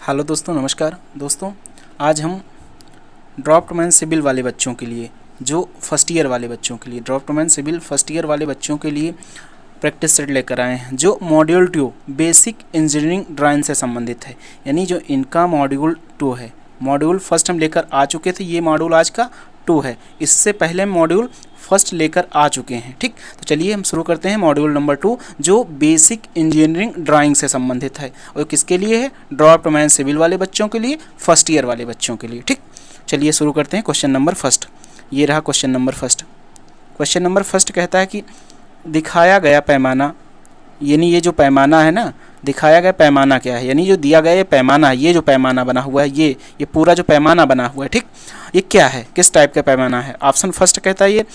Hello दोस्तों, नमस्कार दोस्तों। आज हम ड्रॉप्डमैन सिविल वाले बच्चों के लिए, जो फर्स्ट ईयर वाले बच्चों के लिए, ड्रॉप्डमैन सिविल फर्स्ट ईयर वाले बच्चों के लिए प्रैक्टिस सेट लेकर आए हैं, जो मॉड्यूल 2 बेसिक इंजीनियरिंग ड्राइंग से संबंधित है। यानी जो इनका मॉड्यूल 2 है। मॉड्यूल फर्स्ट हम लेकर आ चुके थे, ये मॉड्यूल आज का 2 है। इससे पहले मॉड्यूल फर्स्ट लेकर आ चुके हैं। ठीक, तो चलिए हम शुरू करते हैं मॉड्यूल नंबर 2, जो बेसिक इंजीनियरिंग ड्राइंग से संबंधित है। और किसके लिए है? ड्रॉप्डमैन सिविल वाले बच्चों के लिए, फर्स्ट ईयर वाले बच्चों के लिए। ठीक, चलिए शुरू करते हैं। क्वेश्चन नंबर फर्स्ट, ये रहा question number first. Question number first कहता है कि दिखाया गया पैमाना, यानी ये जो पैमाना है ना, दिखाया गया पैमाना क्या है, यानी जो दिया गया ये पैमाना है, ये जो पैमाना बना हुआ है, ये पूरा जो पैमाना बना हुआ है, ठीक, ये क्या है, किस टाइप का पैमाना है? ऑप्शन फर्स्ट कहता है ये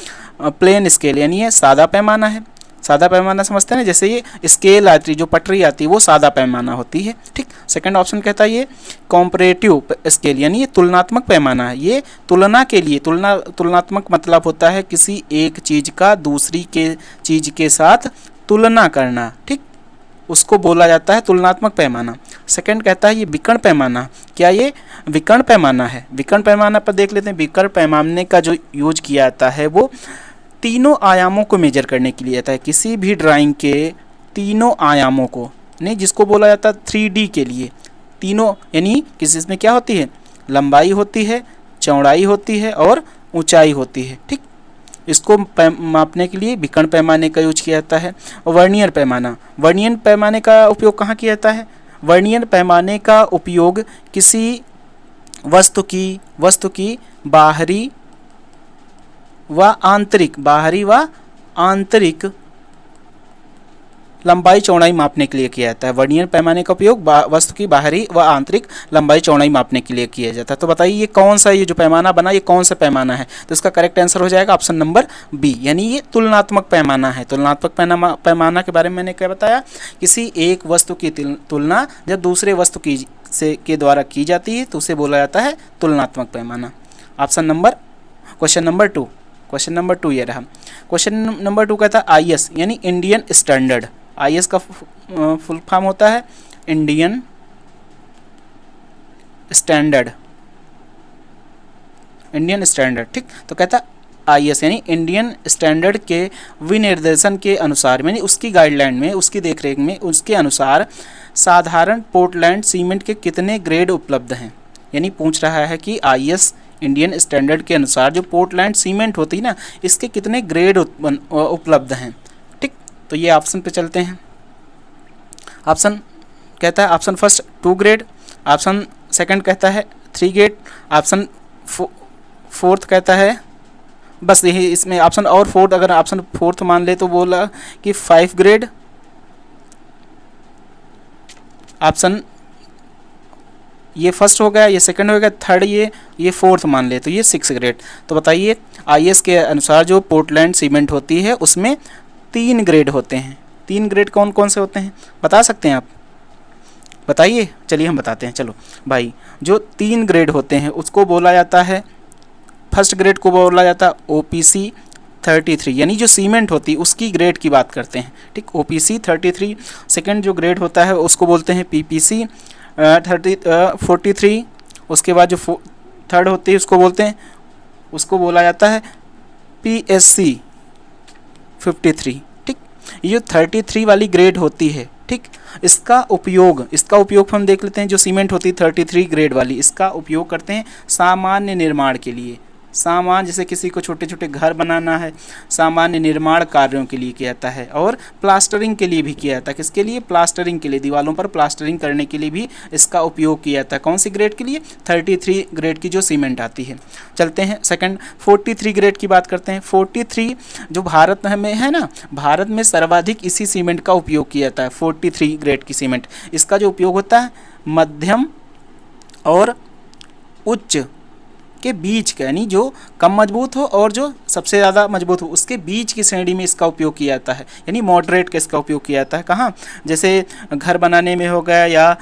प्लेन स्केल, यानी ये सादा पैमाना है। सादा पैमाना समझते हैं ना, जैसे ये स्केल आती है, जो पटरी आती है, वो सादा पैमाना होती है। ठीक, सेकंड ऑप्शन कहता है ये कॉम्परेटिव स्केल, यानी ये तुलनात्मक पैमाना है। ये तुलना के लिए, तुलनात्मक मतलब होता है किसी एक चीज़ का दूसरी के चीज़ के साथ तुलना करना। ठीक, उसको बोला जाता है तुलनात्मक पैमाना। सेकंड कहता है ये विकर्ण पैमाना, क्या ये विकर्ण पैमाना है? विकर्ण पैमाना पर देख लेते हैं। विकर्ण पैमाने का जो यूज किया जाता है वो तीनों आयामों को मेजर करने के लिए आता है। किसी भी ड्राइंग के तीनों आयामों को, नहीं, जिसको बोला जाता है 3D के लिए तीनों, यानी किसी इसमें क्या होती है, लंबाई होती है, चौड़ाई होती है और ऊंचाई होती है। ठीक, इसको मापने के लिए विकर्ण पैमाने का यूज किया जाता है। वर्नियर पैमाना, वर्नियर पैमाने का उपयोग कहाँ किया जाता है? वर्नियर पैमाने का उपयोग किसी वस्तु की बाहरी व आंतरिक लंबाई चौड़ाई मापने के लिए किया जाता है। वर्नियर पैमाने का उपयोग वस्तु की बाहरी व आंतरिक लंबाई चौड़ाई मापने के लिए किया जाता है। तो बताइए ये कौन सा, ये जो पैमाना बना, ये कौन सा पैमाना है? तो इसका करेक्ट आंसर हो जाएगा ऑप्शन नंबर बी, यानी ये तुलनात्मक पैमाना है। तुलनात्मक पैमाना के बारे में मैंने क्या बताया? किसी एक वस्तु की तुलना जब दूसरे वस्तु के द्वारा की जाती है तो उसे बोला जाता है तुलनात्मक पैमाना। ऑप्शन नंबर, क्वेश्चन नंबर 2 ये रहा। क्वेश्चन नंबर 2 कहता है IS, यानी इंडियन स्टैंडर्ड। IS का फुल फॉर्म होता है इंडियन स्टैंडर्ड, ठीक, तो कहता है IS यानी इंडियन स्टैंडर्ड के विनिर्देशन के अनुसार, यानी उसकी गाइडलाइन में, उसकी देखरेख में, उसके अनुसार साधारण पोर्टलैंड सीमेंट के कितने ग्रेड उपलब्ध हैं। यानी पूछ रहा है कि IS इंडियन स्टैंडर्ड के अनुसार जो पोर्टलैंड सीमेंट होती है ना, इसके कितने ग्रेड उपलब्ध हैं। ठीक, तो ये ऑप्शन पे चलते हैं। ऑप्शन कहता है option first 2 grade, option second कहता है 3 ग्रेड, ऑप्शन फोर्थ कहता है, बस यही इसमें ऑप्शन, और फोर्थ, अगर ऑप्शन फोर्थ मान ले तो बोला कि 5 ग्रेड, ऑप्शन ये फर्स्ट हो गया, ये सेकंड हो गया, थर्ड ये फोर्थ मान ले तो ये 6 ग्रेड। तो बताइए IS के अनुसार जो पोर्टलैंड सीमेंट होती है उसमें 3 ग्रेड होते हैं। 3 ग्रेड कौन कौन से होते हैं, बता सकते हैं आप? बताइए, चलिए हम बताते हैं। चलो भाई, जो 3 ग्रेड होते हैं उसको बोला जाता है, फर्स्ट ग्रेड को बोला जाता है OPC 33, यानी जो सीमेंट होती है उसकी ग्रेड की बात करते हैं। ठीक, OPC 33। सेकंड जो ग्रेड होता है उसको बोलते हैं PPC 43। उसके बाद जो थर्ड होती है उसको बोला जाता है PSC 53। ठीक, ये जो 33 वाली ग्रेड होती है, ठीक, इसका उपयोग हम देख लेते हैं। जो सीमेंट होती है 33 ग्रेड वाली, इसका उपयोग करते हैं सामान्य निर्माण के लिए। सामान्य, जैसे किसी को छोटे छोटे घर बनाना है, सामान्य निर्माण कार्यों के लिए किया जाता है, और प्लास्टरिंग के लिए भी किया जाता है। किसके लिए? प्लास्टरिंग के लिए, दीवारों पर प्लास्टरिंग करने के लिए भी इसका उपयोग किया जाता है। कौन सी ग्रेड के लिए? 33 ग्रेड की जो सीमेंट आती है। चलते हैं सेकंड 43 ग्रेड की बात करते हैं। 43 जो भारत में है ना, भारत में सर्वाधिक इसी सीमेंट का उपयोग किया जाता है। 43 ग्रेड की सीमेंट, इसका जो उपयोग होता है मध्यम और उच्च के बीच का, यानी जो कम मजबूत हो और जो सबसे ज़्यादा मजबूत हो, उसके बीच की श्रेणी में इसका उपयोग किया जाता है। यानी मॉडरेट का इसका उपयोग किया जाता है। कहाँ? जैसे घर बनाने में हो गया, या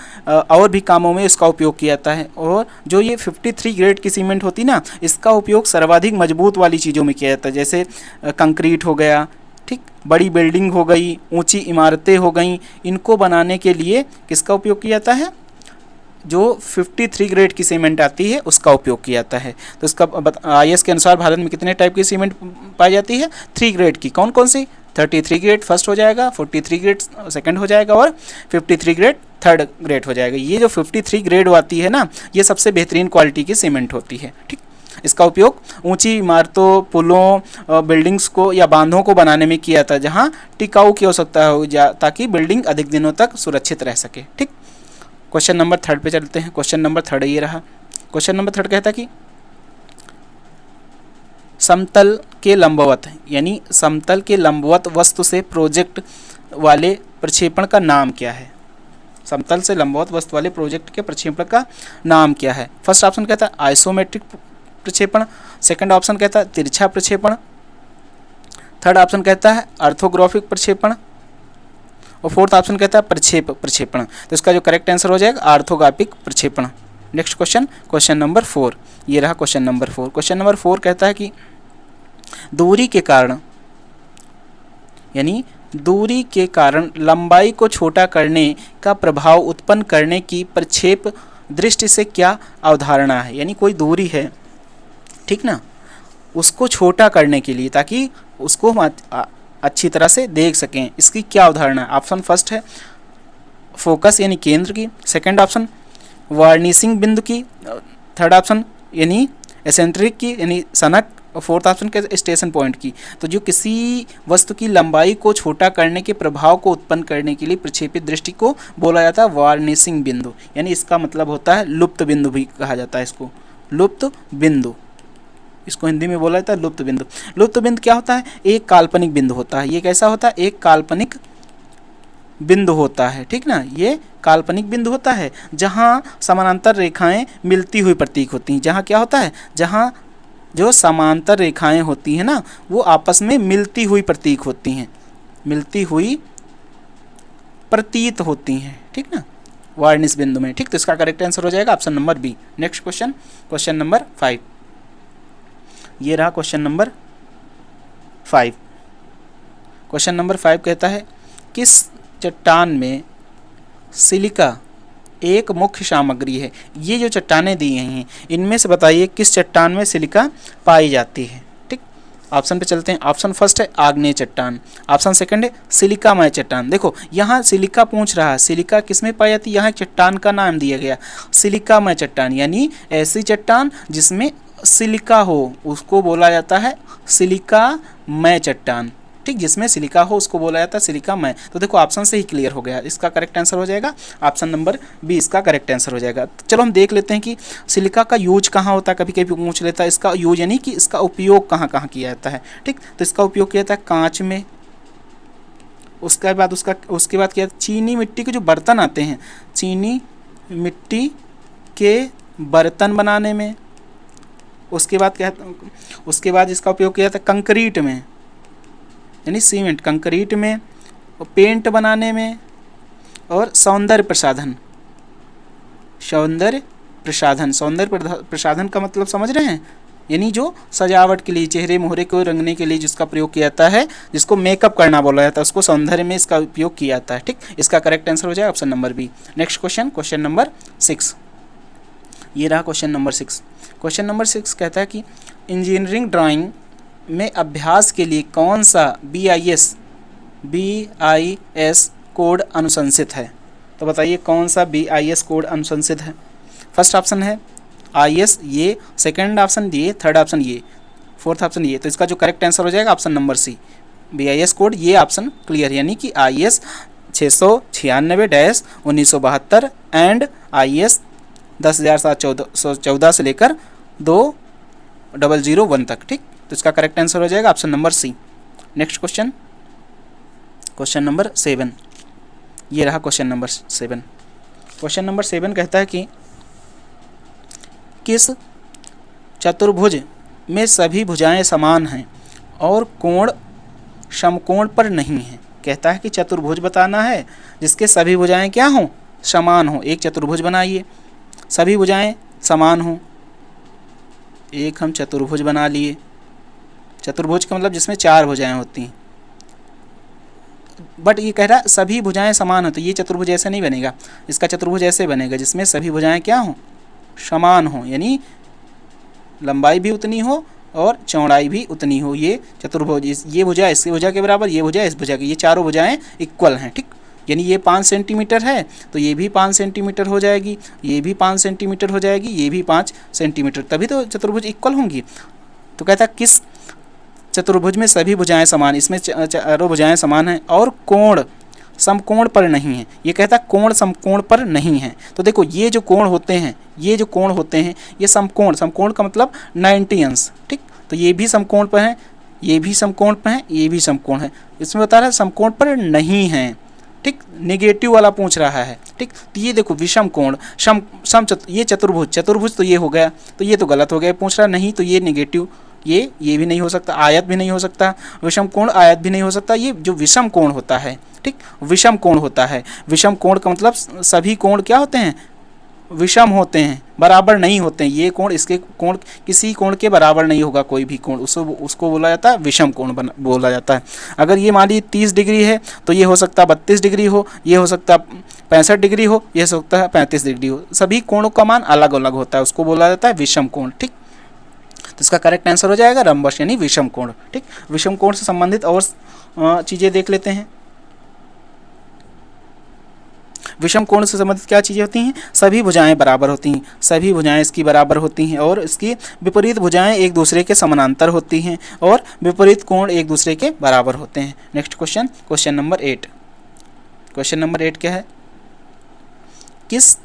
और भी कामों में इसका उपयोग किया जाता है। और जो ये 53 ग्रेड की सीमेंट होती ना, इसका उपयोग सर्वाधिक मजबूत वाली चीज़ों में किया जाता है, जैसे कंक्रीट हो गया, ठीक, बड़ी बिल्डिंग हो गई, ऊंची इमारतें हो गई, इनको बनाने के लिए किसका उपयोग किया जाता है? जो 53 ग्रेड की सीमेंट आती है उसका उपयोग किया जाता है। तो इसका IS के अनुसार भारत में कितने टाइप की सीमेंट पाई जाती है? 3 ग्रेड की। कौन कौन सी? 33 ग्रेड फर्स्ट हो जाएगा, 43 ग्रेड सेकंड हो जाएगा और 53 ग्रेड थर्ड ग्रेड हो जाएगा। ये जो 53 ग्रेड आती है ना, ये सबसे बेहतरीन क्वालिटी की सीमेंट होती है। ठीक, इसका उपयोग ऊंची इमारतों, पुलों, बिल्डिंग्स को या बांधों को बनाने में किया जाता है, जहाँ टिकाऊ की आवश्यकता हो ताकि बिल्डिंग अधिक दिनों तक सुरक्षित रह सके। ठीक, क्वेश्चन नंबर 3 पे चलते हैं। क्वेश्चन नंबर 3 ये रहा। क्वेश्चन नंबर 3 कहता है कि समतल के लंबवत, यानी समतल के लंबवत वस्तु से प्रोजेक्ट वाले प्रक्षेपण का नाम क्या है? समतल से लंबवत वस्तु वाले प्रोजेक्ट के प्रक्षेपण का नाम क्या है? फर्स्ट ऑप्शन कहता है आइसोमेट्रिक प्रक्षेपण, सेकंड ऑप्शन कहता है तिरछा प्रक्षेपण, थर्ड ऑप्शन कहता है ऑर्थोग्राफिक प्रक्षेपण और फोर्थ ऑप्शन कहता है प्रक्षेपण। तो इसका जो करेक्ट आंसर हो जाएगा ऑर्थोग्राफिक प्रक्षेपण। नेक्स्ट क्वेश्चन, क्वेश्चन नंबर 4 ये रहा। Question number 4। क्वेश्चन नंबर 4 कहता है कि दूरी के कारण, यानी दूरी के कारण लंबाई को छोटा करने का प्रभाव उत्पन्न करने की प्रक्षेप दृष्टि से क्या अवधारणा है? यानी कोई दूरी है, ठीक ना, उसको छोटा करने के लिए ताकि उसको हम अच्छी तरह से देख सकें, इसकी क्या अवधारणा है? ऑप्शन फर्स्ट है फोकस यानी केंद्र की, सेकंड ऑप्शन वार्निशिंग बिंदु की, थर्ड ऑप्शन यानी एसेंट्रिक की यानी सनक, और फोर्थ ऑप्शन के स्टेशन पॉइंट की। तो जो किसी वस्तु की लंबाई को छोटा करने के प्रभाव को उत्पन्न करने के लिए प्रक्षेपित दृष्टि को बोला जाता है वार्निशिंग बिंदु, यानी इसका मतलब होता है लुप्त बिंदु भी कहा जाता है इसको, लुप्त बिंदु, इसको हिंदी में बोला जाता है लुप्त बिंदु। लुप्त बिंदु क्या होता है? एक काल्पनिक बिंदु होता है। ये कैसा होता है? एक काल्पनिक बिंदु होता है, ठीक ना, ये काल्पनिक बिंदु होता है जहाँ समानांतर रेखाएं मिलती हुई प्रतीक होती हैं। जहाँ क्या होता है? जहाँ जो समांतर रेखाएं होती हैं ना, वो आपस में मिलती हुई प्रतीक होती हैं, मिलती हुई प्रतीत होती हैं, ठीक ना, वार्निश बिंदु में। ठीक, तो इसका करेक्ट आंसर हो जाएगा option number B. Next question, question number 5 ये रहा। Question number 5। क्वेश्चन नंबर 5 कहता है किस चट्टान में सिलिका एक मुख्य सामग्री है? ये जो चट्टानें दी गई हैं इनमें से बताइए किस चट्टान में सिलिका पाई जाती है? ठीक, ऑप्शन पे चलते हैं। ऑप्शन फर्स्ट है आग्नेय चट्टान, ऑप्शन सेकंड है सिलिकामय चट्टान। देखो यहाँ सिलिका पूछ रहा है, सिलिका किस में पाई जाती है? यहाँ चट्टान का नाम दिया गया सिलिकामय चट्टान, यानी ऐसी चट्टान जिसमें सिलिका हो उसको बोला जाता है सिलिकामय चट्टान। ठीक, जिसमें सिलिका हो उसको बोला जाता है सिलिकामय। तो देखो ऑप्शन से ही क्लियर हो गया, इसका करेक्ट आंसर हो जाएगा ऑप्शन नंबर बी, इसका करेक्ट आंसर हो जाएगा। तो चलो हम देख लेते हैं कि सिलिका का यूज कहाँ होता है, कभी कभी पूछ लेता है इसका यूज, यानी कि इसका उपयोग कहाँ कहाँ किया जाता है। ठीक, तो इसका उपयोग किया जाता है कांच में, उसके बाद क्या, चीनी मिट्टी के जो बर्तन आते हैं, चीनी मिट्टी के बर्तन बनाने में, उसके बाद इसका उपयोग किया जाता है कंक्रीट में, यानी सीमेंट, कंक्रीट में, और पेंट बनाने में, और सौंदर्य प्रसाधन का मतलब समझ रहे हैं? यानी जो सजावट के लिए, चेहरे मोहरे को रंगने के लिए जिसका प्रयोग किया जाता है, जिसको मेकअप करना बोला जाता है, उसको सौंदर्य में इसका उपयोग किया जाता है। ठीक, इसका करेक्ट आंसर हो जाएगा option number B. Next question, question number 6 ये रहा। Question number 6। क्वेश्चन नंबर 6 कहता है कि इंजीनियरिंग ड्राइंग में अभ्यास के लिए कौन सा BIS कोड अनुशंसित है? तो बताइए कौन सा BIS कोड अनुशंसित है? फर्स्ट ऑप्शन है IS ये, सेकंड ऑप्शन ये, थर्ड ऑप्शन ये, फोर्थ ऑप्शन ये। तो इसका जो करेक्ट आंसर हो जाएगा option number C, BIS code, ये ऑप्शन क्लियर, यानी कि IS 696-1972 एंड IS 10,714 से लेकर 2001 तक। ठीक, तो इसका करेक्ट आंसर हो जाएगा option number C. Next question, question number 7 ये रहा। Question number 7। क्वेश्चन नंबर 7 कहता है कि किस चतुर्भुज में सभी भुजाएं समान हैं और कोण समकोण पर नहीं है? कहता है कि चतुर्भुज बताना है जिसके सभी भुजाएं क्या हों, समान हों। एक चतुर्भुज बनाइए, सभी भुजाएं समान हों। एक हम चतुर्भुज बना लिए, चतुर्भुज का मतलब जिसमें 4 भुजाएं होती हैं, बट ये कह रहा है सभी भुजाएं समान हो, तो ये चतुर्भुज ऐसे नहीं बनेगा, इसका चतुर्भुज ऐसे बनेगा जिसमें सभी भुजाएं क्या हों, समान हो, यानी लंबाई भी उतनी हो और चौड़ाई भी उतनी हो। ये चतुर्भुज, ये भुजा इसकी भुजा के बराबर, ये भुजा इस भुजा की, ये चारों भुजाएं इक्वल हैं, ठीक। यानी ये 5 सेंटीमीटर है तो ये भी 5 सेंटीमीटर हो जाएगी, ये भी 5 सेंटीमीटर हो जाएगी, ये भी 5 सेंटीमीटर, तभी तो चतुर्भुज इक्वल होंगी। तो कहता है किस चतुर्भुज में सभी भुजाएं समान, इसमें चारों भुजाएं समान हैं और कोण समकोण पर नहीं है। ये कहता है कोण समकोण पर नहीं है। तो देखो ये जो कोण होते हैं, ये जो कोण होते हैं ये समकोण, समकोण का मतलब 90 अंश, ठीक। तो ये भी समकोण पर है, ये भी समकोण पर है, ये भी समकोण है। इसमें बता रहा है समकोण पर नहीं है, ठीक। नेगेटिव वाला पूछ रहा है, ठीक। तो ये देखो विषम कोण, ये चतुर्भुज, चतुर्भुज तो ये हो गया, तो ये तो गलत हो गया, पूछ रहा नहीं, तो ये नेगेटिव, ये भी नहीं हो सकता, आयत भी नहीं हो सकता, विषम कोण आयत भी नहीं हो सकता। ये जो विषम कोण होता है, ठीक, विषम कोण होता है। विषम कोण का मतलब सभी कोण क्या होते हैं, विषम होते हैं, बराबर नहीं होते हैं। ये कोण इसके कोण, किसी कोण के बराबर नहीं होगा कोई भी कोण, उसको बोला जाता है विषम कोण बोला जाता है। अगर ये मान लीजिए 30 डिग्री है तो ये हो सकता है 32 डिग्री हो, ये हो सकता है 65 डिग्री हो, ये हो सकता है 35 डिग्री हो। सभी कोणों का मान अलग अलग होता है, उसको बोला जाता है विषम कोण, ठीक। तो इसका करेक्ट आंसर हो जाएगा रंबस यानी विषम कोण, ठीक। विषम कोण से संबंधित और चीज़ें देख लेते हैं। विषम कोण से संबंधित क्या चीज़ें होती हैं, सभी भुजाएं बराबर होती हैं, सभी भुजाएं इसकी बराबर होती हैं और इसकी विपरीत भुजाएं एक दूसरे के समानांतर होती हैं और विपरीत कोण एक दूसरे के बराबर होते हैं। Next question, question number 8। Question number 8 क्या है, किस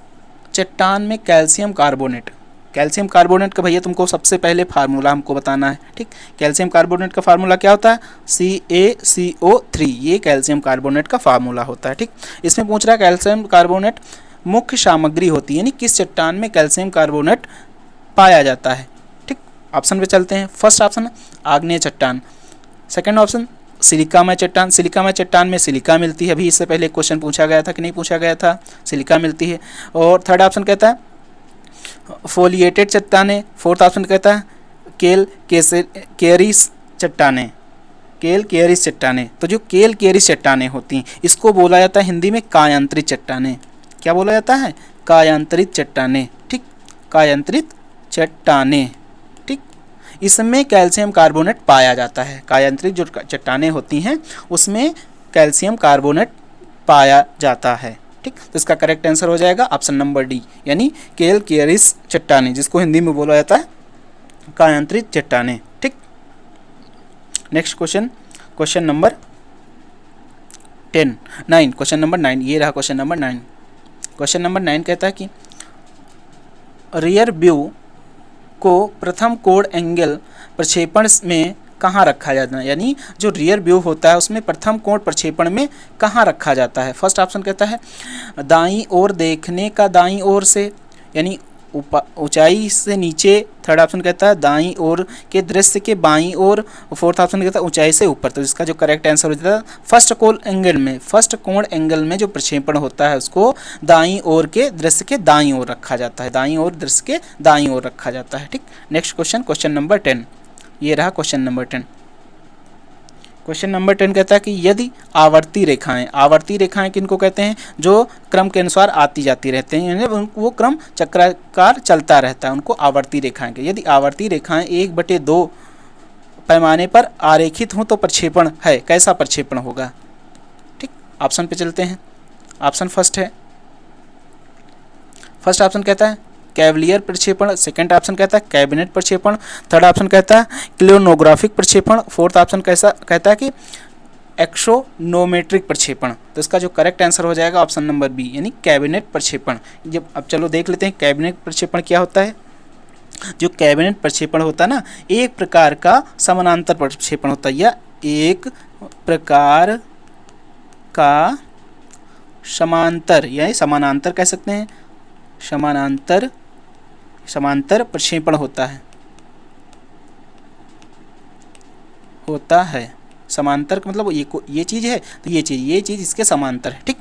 चट्टान में कैल्शियम कार्बोनेट, कैल्शियम कार्बोनेट का भैया तुमको सबसे पहले फार्मूला हमको बताना है, ठीक। कैल्शियम कार्बोनेट का फार्मूला क्या होता है, CaCO3, ये कैल्शियम कार्बोनेट का फार्मूला होता है, ठीक। इसमें पूछ रहा है कैल्शियम कार्बोनेट मुख्य सामग्री होती है, यानी किस चट्टान में कैल्शियम कार्बोनेट पाया जाता है, ठीक। ऑप्शन पे चलते हैं। फर्स्ट ऑप्शन आग्नेय चट्टान, सेकेंड ऑप्शन सिलिकामय चट्टान, सिलिकामय चट्टान में सिलिका मिलती है, अभी इससे पहले क्वेश्चन पूछा गया था कि नहीं पूछा गया था, सिलिका मिलती है। और थर्ड ऑप्शन कहता है फोलिएटेड चट्टानें, फोर्थ ऑप्शन कहता है केरिस चट्टानें, केरिस चट्टानें। तो जो केरिस चट्टानें होती हैं इसको बोला जाता है हिंदी में कायांतरित चट्टानें। क्या बोला जाता है, कायांतरित चट्टानें, ठीक, कायांतरित चट्टानें, ठीक। इसमें कैल्शियम कार्बोनेट पाया जाता है, कायांतरित जो चट्टानें होती हैं उसमें कैल्शियम कार्बोनेट पाया जाता है, ठीक। तो इसका करेक्ट आंसर हो जाएगा ऑप्शन नंबर डी, यानी केरिस चट्टानें, जिसको हिंदी में बोला जाता है कायांतरित चट्टानें, ठीक। Next question, question number 9, question number 9, ये रहा क्वेश्चन नंबर 9। क्वेश्चन नंबर 9 कहता है कि रियर व्यू को प्रथम कोण एंगल प्रक्षेपण में कहाँ रखा जाता है, यानी जो रियर व्यू होता है उसमें प्रथम कोण प्रक्षेपण में कहाँ रखा जाता है। फर्स्ट ऑप्शन कहता है दाईं ओर देखने का दाईं ओर से, यानी ऊंचाई से नीचे। थर्ड ऑप्शन कहता है दाईं ओर के दृश्य के बाईं ओर। फोर्थ ऑप्शन कहता है ऊंचाई से ऊपर। तो इसका जो करेक्ट आंसर हो जाता है फर्स्ट कोण एंगल में जो प्रक्षेपण होता है उसको दाईं ओर के दृश्य के दाईं ओर रखा जाता है, दाईं ओर दृश्य के दाईं ओर रखा जाता है, ठीक। नेक्स्ट क्वेश्चन, क्वेश्चन नंबर 10, ये रहा क्वेश्चन नंबर 10। क्वेश्चन नंबर 10 कहता है कि यदि आवर्ती रेखाएं किनको कहते हैं, जो क्रम के अनुसार आती जाती रहते हैं, यानी वो क्रम चक्राकार चलता रहता है, उनको आवर्ती रेखाएं कहते हैं। यदि आवर्ती रेखाएं 1/2 पैमाने पर आरेखित हों तो प्रक्षेपण है, कैसा प्रक्षेपण होगा, ठीक। ऑप्शन पे चलते हैं। ऑप्शन फर्स्ट है, फर्स्ट ऑप्शन कहता है कैवलियर प्रक्षेपण, सेकंड ऑप्शन कहता है कैबिनेट प्रक्षेपण, थर्ड ऑप्शन कहता है क्लियोनोग्राफिक प्रक्षेपण, फोर्थ ऑप्शन कैसा कहता है कि एक्सोनोमेट्रिक प्रक्षेपण। तो इसका जो करेक्ट आंसर हो जाएगा ऑप्शन नंबर बी, यानी कैबिनेट प्रक्षेपण। जब अब चलो देख लेते हैं कैबिनेट प्रक्षेपण क्या होता है। जो कैबिनेट प्रक्षेपण होता है ना, एक प्रकार का समानांतर प्रक्षेपण होता है, या एक प्रकार का समांतर या समानांतर कह सकते हैं, समांतर प्रक्षेपण होता है। समांतर का मतलब ये चीज़ है तो ये चीज़ इसके समांतर है, ठीक।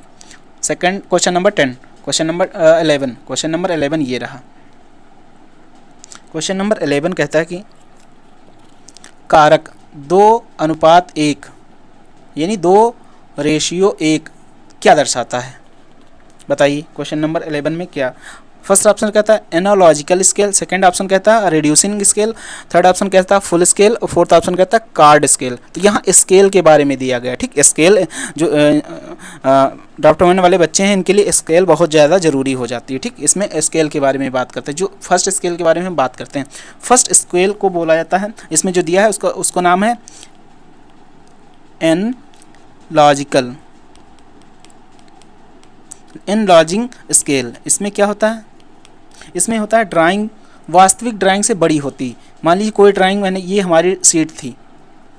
Second question number 10, question number 11, question number 11 ये रहा। क्वेश्चन नंबर 11 कहता है कि कारक 2:1, यानी 2 रेशियो 1 क्या दर्शाता है? बताइए क्वेश्चन नंबर 11 में क्या। फर्स्ट ऑप्शन कहता है एनालॉजिकल स्केल, सेकंड ऑप्शन कहता है रिड्यूसिंग स्केल, थर्ड ऑप्शन कहता है फुल स्केल और फोर्थ ऑप्शन कहता है कार्ड स्केल। तो यहाँ स्केल के बारे में दिया गया है। ठीक, स्केल जो ड्राफ्ट मैन वाले बच्चे हैं इनके लिए स्केल बहुत ज़्यादा ज़रूरी हो जाती है। ठीक, इसमें स्केल के बारे में बात करते हैं। जो फर्स्ट स्केल के बारे में बात करते हैं, फर्स्ट स्केल को बोला जाता है, इसमें जो दिया है उसको नाम है एनालॉजिकल स्केल। इसमें क्या होता है? इसमें होता है ड्राइंग वास्तविक ड्राइंग से बड़ी होती। मान लीजिए कोई ड्राइंग मैंने, ये हमारी सीट थी,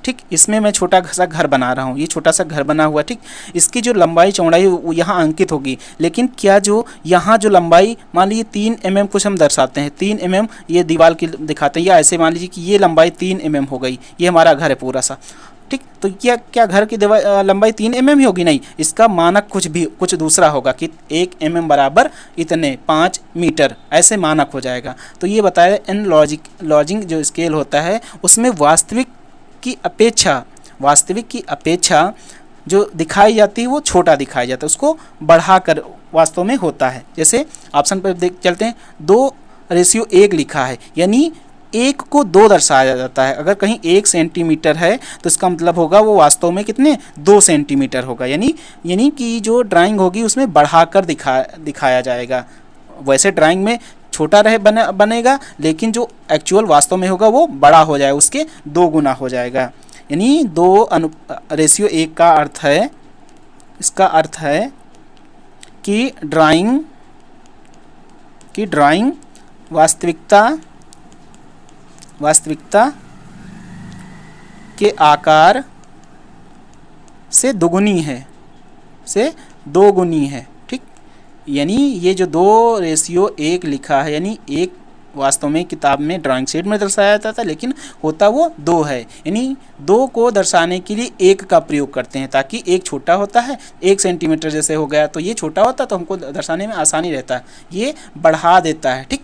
ठीक, इसमें मैं छोटा सा घर बना रहा हूँ, ये छोटा सा घर बना हुआ, ठीक, इसकी जो लंबाई चौड़ाई वो यहाँ अंकित होगी, लेकिन क्या जो यहाँ जो लंबाई मान लीजिए 3 mm कुछ हम दर्शाते हैं, 3 mm ये दीवार की दिखाते हैं, या ऐसे मान लीजिए कि ये लंबाई 3 mm हो गई, ये हमारा घर है पूरा सा, ठीक, तो क्या घर की लंबाई 3 mm ही होगी? नहीं, इसका मानक कुछ दूसरा होगा कि 1 mm बराबर इतने 5 मीटर, ऐसे मानक हो जाएगा। तो ये बताया इन लॉजिंग जो स्केल होता है उसमें वास्तविक की अपेक्षा जो दिखाई जाती है वो छोटा दिखाया जाता है, उसको बढ़ाकर वास्तव में होता है। जैसे ऑप्शन पर देख चलते हैं, 2:1 लिखा है, यानी 1 को 2 दर्शाया जाता है। अगर कहीं 1 सेंटीमीटर है तो इसका मतलब होगा वो वास्तव में कितने 2 सेंटीमीटर होगा, यानी कि जो ड्राइंग होगी उसमें बढ़ाकर दिखाया जाएगा। वैसे ड्राइंग में छोटा बनेगा, लेकिन जो एक्चुअल वास्तव में होगा वो बड़ा हो जाएगा, उसके 2 गुना हो जाएगा। यानी 2:1 का अर्थ है, इसका अर्थ है कि ड्राइंग वास्तविकता के आकार से दोगुनी है, से 2 गुनी है। ठीक, यानी ये जो 2:1 लिखा है, यानी 1 वास्तव में किताब में ड्राइंग शीट में दर्शाया जाता था, लेकिन होता वो 2 है। यानी 2 को दर्शाने के लिए 1 का प्रयोग करते हैं, ताकि 1 छोटा होता है, 1 सेंटीमीटर जैसे हो गया तो ये छोटा होता तो हमको दर्शाने में आसानी रहता है, ये बढ़ा देता है। ठीक,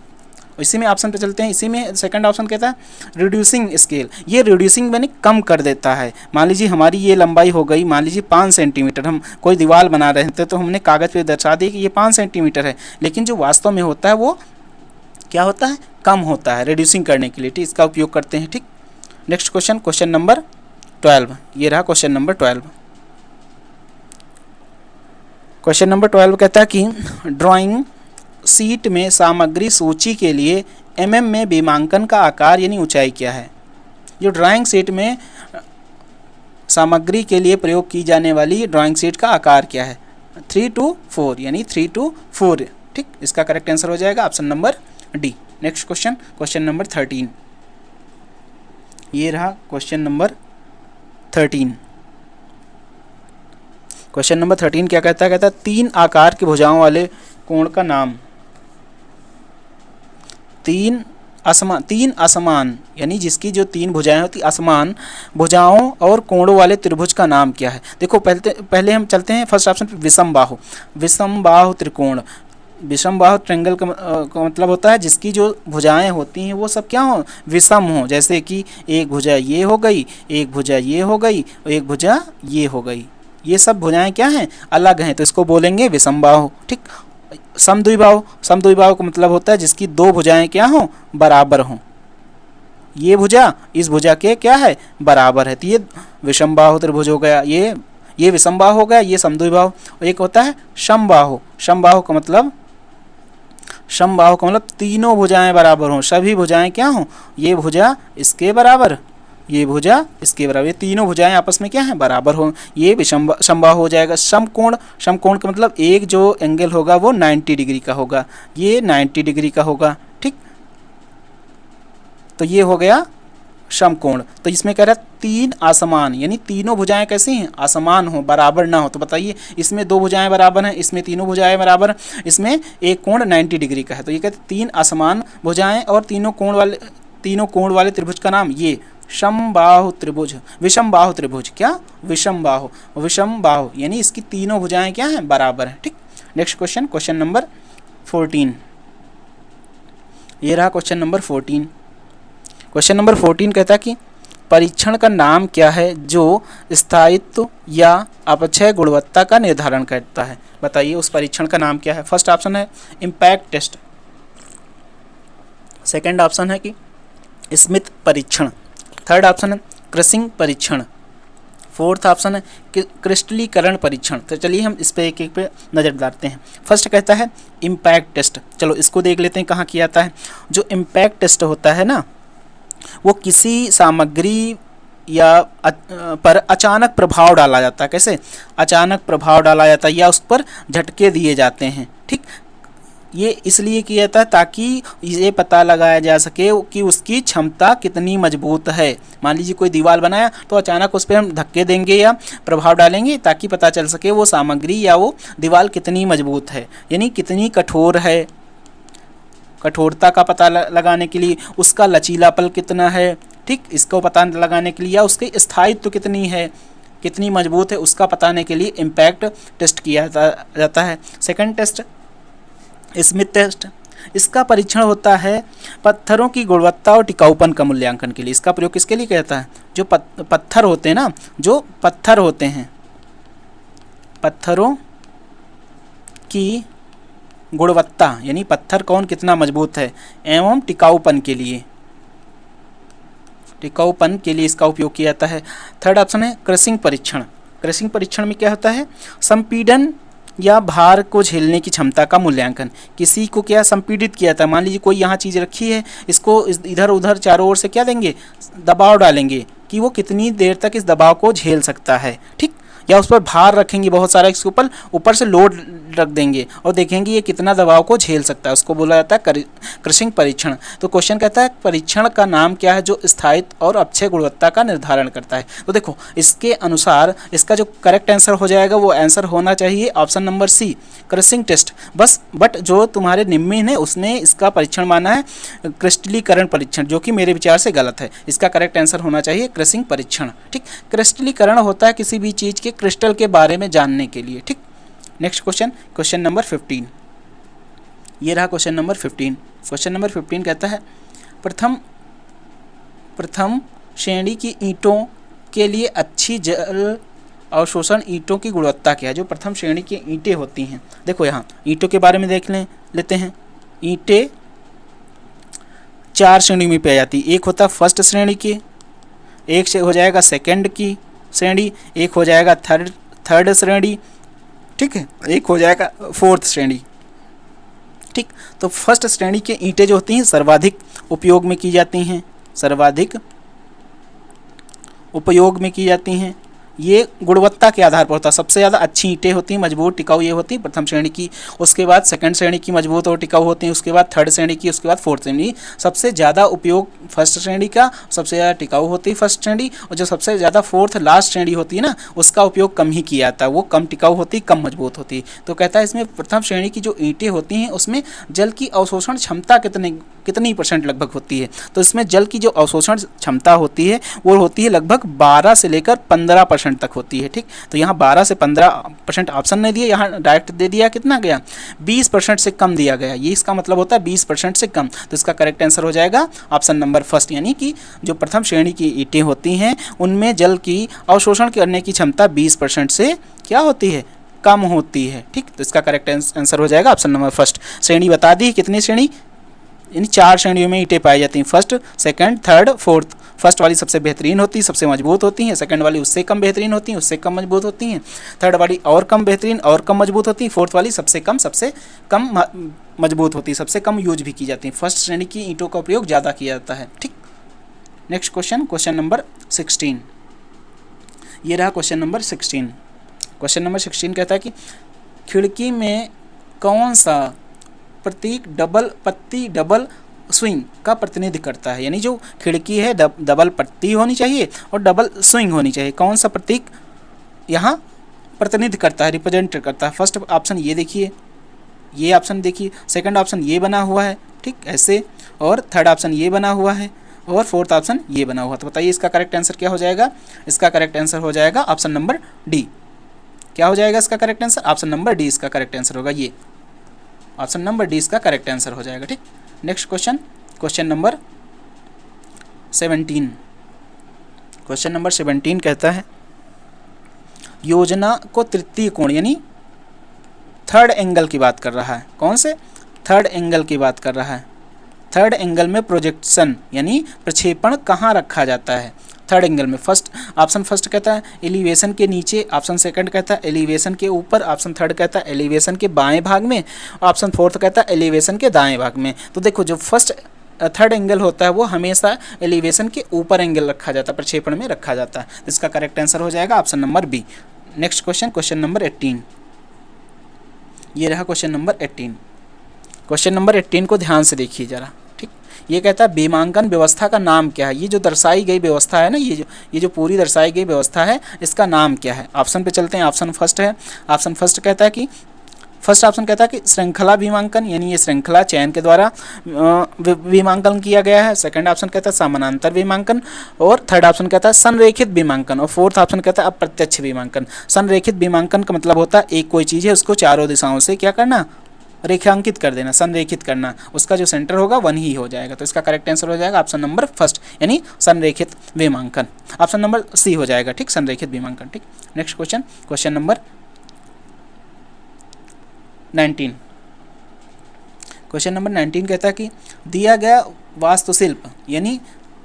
इसी में ऑप्शन पे चलते हैं। इसी में सेकंड ऑप्शन कहता है रिड्यूसिंग स्केल। ये रिड्यूसिंग यानी कम कर देता है। मान लीजिए हमारी ये लंबाई हो गई, मान लीजिए 5 सेंटीमीटर, हम कोई दीवार बना रहे थे तो हमने कागज़ पे दर्शा दी कि ये 5 सेंटीमीटर है, लेकिन जो वास्तव में होता है वो क्या होता है? कम होता है। रिड्यूसिंग करने के लिए ठीक इसका उपयोग करते हैं। ठीक, नेक्स्ट क्वेश्चन नंबर 12। ये रहा क्वेश्चन नंबर 12। क्वेश्चन नंबर 12 कहता है कि ड्राइंग शीट में सामग्री सूची के लिए mm में विमांकन का आकार यानी ऊंचाई क्या है? जो ड्राइंग शीट में सामग्री के लिए प्रयोग की जाने वाली ड्राइंग शीट का आकार क्या है? 3:4, यानी 3:4। ठीक, इसका करेक्ट आंसर हो जाएगा option number D. Next question number 13। ये रहा क्वेश्चन नंबर 13। क्वेश्चन नंबर 13 क्या कहता है? 3 आकार की भुजाओं वाले कोण का नाम। 3 असमान यानी जिसकी जो 3 भुजाएं होती, असमान भुजाओं और कोणों वाले त्रिभुज का नाम क्या है? देखो पहले हम चलते हैं फर्स्ट ऑप्शन पे, विषम बाहु त्रिकोण। विषम बाहु ट्रायंगल का मतलब होता है जिसकी जो भुजाएं होती हैं वो सब क्या हो? विषम हो। जैसे कि एक भुजा ये हो गई, एक भुजा ये हो गई और एक भुजा ये हो गई, ये सब भुजाएं क्या हैं? अलग हैं, तो इसको बोलेंगे विषम बाहु। ठीक, समद्विबाहु का मतलब होता है जिसकी 2 भुजाएं क्या हो? बराबर हों। ये भुजा इस भुजा के क्या है? बराबर है, तो ये विषम बाहु त्रिभुज हो गया। ये विषम बाहु हो गया, ये समद्विबाहु। और एक होता है समबाहु। समबाहु का मतलब तीनों भुजाएं बराबर हों, सभी भुजाएं क्या हों? ये भुजा इसके बराबर, ये भुजा इसके बराबर, ये तीनों भुजाएं आपस में क्या है? बराबर हो, ये समबाहु हो जाएगा। समकोण का मतलब एक जो एंगल होगा वो 90 डिग्री का होगा, ये 90 डिग्री का होगा। ठीक, तो ये हो गया समकोण। तो इसमें कह रहा है 3 असमान, यानी तीनों भुजाएं कैसी हैं? असमान हो, बराबर ना हो। तो बताइए इसमें 2 भुजाएं बराबर हैं, इसमें तीनों भुजाएं बराबर, इसमें एक कोण 90 डिग्री का है। तो ये कहते 3 असमान भुजाएं और तीनों कोण वाले त्रिभुज का नाम ये समबाहु त्रिभुज, विषम बाहु त्रिभुज। क्या? विषम बाहु, यानी इसकी तीनों भुजाएं क्या हैं? बराबर हैं। ठीक, नेक्स्ट क्वेश्चन नंबर 14। ये रहा क्वेश्चन नंबर 14। क्वेश्चन नंबर 14 कहता है कि परीक्षण का नाम क्या है जो स्थायित्व या अपक्षय गुणवत्ता का निर्धारण करता है? बताइए उस परीक्षण का नाम क्या है? फर्स्ट ऑप्शन है इम्पैक्ट टेस्ट, सेकंड ऑप्शन है कि स्मिथ परीक्षण, थर्ड ऑप्शन है क्रसिंग परीक्षण, फोर्थ ऑप्शन है कि क्रिस्टलीकरण परीक्षण। तो चलिए हम इस पे एक एक पे नज़र डालते हैं। फर्स्ट कहता है इम्पैक्ट टेस्ट। चलो इसको देख लेते हैं कहाँ किया जाता है। जो इम्पैक्ट टेस्ट होता है ना, वो किसी सामग्री या पर अचानक प्रभाव डाला जाता है। कैसे? अचानक प्रभाव डाला जाता है या उस पर झटके दिए जाते हैं। ठीक, ये इसलिए किया जाता है ताकि ये पता लगाया जा सके कि उसकी क्षमता कितनी मजबूत है। मान लीजिए कोई दीवार बनाया तो अचानक उस पर हम धक्के देंगे या प्रभाव डालेंगे ताकि पता चल सके वो सामग्री या वो दीवार कितनी मजबूत है, यानी कितनी कठोर है। कठोरता का पता लगाने के लिए उसका लचीलापन कितना है, ठीक, इसको पता लगाने के लिए या उसकी स्थायित्व कितनी है, कितनी मजबूत है, उसका बताने के लिए इम्पैक्ट टेस्ट किया जाता है। Second test Smith test. इसका परीक्षण होता है पत्थरों की गुणवत्ता और टिकाऊपन का मूल्यांकन के लिए। इसका प्रयोग किसके लिए किया जाता है? जो पत्थर होते हैं ना, जो पत्थर होते हैं, पत्थरों की गुणवत्ता यानी पत्थर कौन कितना मजबूत है एवं टिकाऊपन के लिए, टिकाऊपन के लिए इसका उपयोग किया जाता है। थर्ड ऑप्शन है क्रसिंग परीक्षण। क्रसिंग परीक्षण में क्या होता है? संपीड़न या भार को झेलने की क्षमता का मूल्यांकन। किसी को क्या संपीड़ित किया था, मान लीजिए कोई यहाँ चीज़ रखी है, इसको इधर उधर चारों ओर से क्या देंगे, दबाव डालेंगे कि वो कितनी देर तक इस दबाव को झेल सकता है। ठीक, या उस पर भार रखेंगे बहुत सारा, इसके ऊपर से लोड रख देंगे और देखेंगे ये कितना दबाव को झेल सकता है, उसको बोला जाता है क्रशिंग परीक्षण। तो क्वेश्चन कहता है परीक्षण का नाम क्या है जो स्थायित्व और अक्षय गुणवत्ता का निर्धारण करता है। तो देखो इसके अनुसार इसका जो करेक्ट आंसर हो जाएगा वो आंसर होना चाहिए option number C, crushing test. But जो तुम्हारे निम्न है उसने इसका परीक्षण माना है क्रिस्टलीकरण परीक्षण, जो कि मेरे विचार से गलत है। इसका करेक्ट आंसर होना चाहिए क्रशिंग परीक्षण। ठीक, क्रिस्टलीकरण होता है किसी भी चीज़ के क्रिस्टल के बारे में जानने के लिए। ठीक, नेक्स्ट क्वेश्चन, क्वेश्चन नंबर 15। ये रहा क्वेश्चन नंबर 15। क्वेश्चन नंबर 15 कहता है प्रथम श्रेणी की ईंटों के लिए अच्छी जल अवशोषण ईंटों की गुणवत्ता क्या है? जो प्रथम श्रेणी की ईंटें होती हैं, देखो यहाँ ईंटों के बारे में देख लेते हैं। ईंटें 4 श्रेणी में पाई जाती। एक होता है फर्स्ट श्रेणी की, एक से हो जाएगा सेकंड की श्रेणी, एक हो जाएगा थर्ड श्रेणी, ठीक है, एक हो जाएगा फोर्थ श्रेणी। ठीक, तो फर्स्ट श्रेणी के ईंटें जो होती हैं सर्वाधिक उपयोग में की जाती हैं, सर्वाधिक उपयोग में की जाती हैं। ये गुणवत्ता के आधार पर होता है। सबसे ज़्यादा अच्छी ईंटें होती हैं, मजबूत टिकाऊ ये होती है प्रथम श्रेणी की, उसके बाद सेकंड श्रेणी की मजबूत और टिकाऊ होती हैं, उसके बाद थर्ड श्रेणी की, उसके बाद फोर्थ श्रेणी। सबसे ज़्यादा उपयोग फर्स्ट श्रेणी का, सबसे ज़्यादा टिकाऊ होती है फर्स्ट श्रेणी, और जो सबसे ज़्यादा फोर्थ लास्ट श्रेणी होती है ना उसका उपयोग कम ही किया जाता है, वो कम टिकाऊ होती, कम मजबूत होती। तो कहता है इसमें प्रथम श्रेणी की जो ईंटें होती हैं उसमें जल की अवशोषण क्षमता कितनी % लगभग होती है? तो इसमें जल की जो अवशोषण क्षमता होती है वो होती है लगभग 12 से लेकर 15% तक होती है। ठीक, तो यहाँ 12 से 15% ऑप्शन नहीं दिया, यहाँ डायरेक्ट दे दिया, कितना गया 20% से कम दिया गया। ये इसका मतलब होता है 20% से कम। तो इसका करेक्ट आंसर हो जाएगा ऑप्शन नंबर फर्स्ट, यानी कि जो प्रथम श्रेणी की ईंटें होती हैं उनमें जल की अवशोषण करने की क्षमता 20% से क्या होती है, कम होती है। ठीक, तो इसका करेक्ट आंसर हो जाएगा ऑप्शन नंबर फर्स्ट। श्रेणी बता दी, कितनी श्रेणी, यानी 4 श्रेणियों में ईंटें पाई जाती हैं, first, second, third, fourth. First वाली सबसे बेहतरीन होती है, सबसे मजबूत होती हैं, सेकंड वाली उससे कम बेहतरीन होती हैं, उससे कम मजबूत होती हैं, थर्ड वाली और कम बेहतरीन और कम मजबूत होती है, फोर्थ वाली सबसे कम मजबूत होती है, सबसे कम यूज भी की जाती है। फर्स्ट श्रेणी की ईंटों का उपयोग ज़्यादा किया जाता है। ठीक, नेक्स्ट क्वेश्चन, क्वेश्चन नंबर 16। ये रहा क्वेश्चन नंबर 16। क्वेश्चन नंबर 16 कहता है कि खिड़की में कौन सा प्रतीक डबल स्विंग का प्रतिनिधित्व करता है? यानी जो खिड़की है डबल पत्ती होनी चाहिए और डबल स्विंग होनी चाहिए। कौन सा प्रतीक यहाँ प्रतिनिधित्व करता है, रिप्रेजेंट करता है? फर्स्ट ऑप्शन ये देखिए, ये ऑप्शन देखिए, सेकंड ऑप्शन ये बना हुआ है, ठीक ऐसे, और थर्ड ऑप्शन ये बना हुआ है, और फोर्थ ऑप्शन ये बना हुआ। तो बताइए इसका करेक्ट आंसर क्या हो जाएगा? इसका करेक्ट आंसर हो जाएगा ऑप्शन नंबर डी। क्या हो जाएगा इसका correct answer? Option number D इसका करेक्ट आंसर होगा। ये ऑप्शन नंबर डी इसका करेक्ट आंसर हो जाएगा। ठीक, next question, question number 17। Question number 17 कहता है योजना को तृतीय कोण यानी थर्ड एंगल की बात कर रहा है। कौन से? थर्ड एंगल की बात कर रहा है। थर्ड एंगल में प्रोजेक्शन यानी प्रक्षेपण कहाँ रखा जाता है? थर्ड एंगल में। ऑप्शन फर्स्ट कहता है एलिवेशन के नीचे, ऑप्शन सेकंड कहता है एलिवेशन के ऊपर, ऑप्शन थर्ड कहता है एलिवेशन के बाएं भाग में, ऑप्शन फोर्थ कहता है एलिवेशन के दाएं भाग में। तो देखो जो फर्स्ट थर्ड एंगल होता है वो हमेशा एलिवेशन के ऊपर एंगल रखा जाता है, प्रक्षेपण में रखा जाता है। इसका करेक्ट आंसर हो जाएगा option number B. Next question, question number 18। ये रहा क्वेश्चन नंबर 18। क्वेश्चन नंबर 18 को ध्यान से देखिए जरा, ठीक। ये कहता है बीमांकन व्यवस्था का नाम क्या है? ये जो दर्शाई गई व्यवस्था है ना, ये जो पूरी दर्शाई गई व्यवस्था है, इसका नाम क्या है? ऑप्शन पे चलते हैं। ऑप्शन फर्स्ट है, ऑप्शन फर्स्ट कहता है कि फर्स्ट ऑप्शन कहता है कि श्रृंखला बीमांकन यानी ये श्रृंखला चयन के द्वारा बीमांकन किया गया है। सेकंड ऑप्शन कहता है समानांतर बीमांकन, और थर्ड ऑप्शन कहता है संरेखित बीमांकन, और फोर्थ ऑप्शन कहता है अप्रत्यक्ष बीमांकन। संरेखित बीमांकन का मतलब होता है एक कोई चीज़ है उसको चारों दिशाओं से क्या करना, रेखांकित कर देना, संरेखित करना, उसका जो सेंटर होगा वन ही हो जाएगा। तो इसका करेक्ट आंसर हो जाएगा ऑप्शन नंबर फर्स्ट यानी संरेखित बीमांकन। ऑप्शन नंबर सी हो जाएगा, ठीक, संरेखित बीमांकन, ठीक। Next question, question number 19। Question number 19 कहता है कि दिया गया वास्तुशिल्प यानी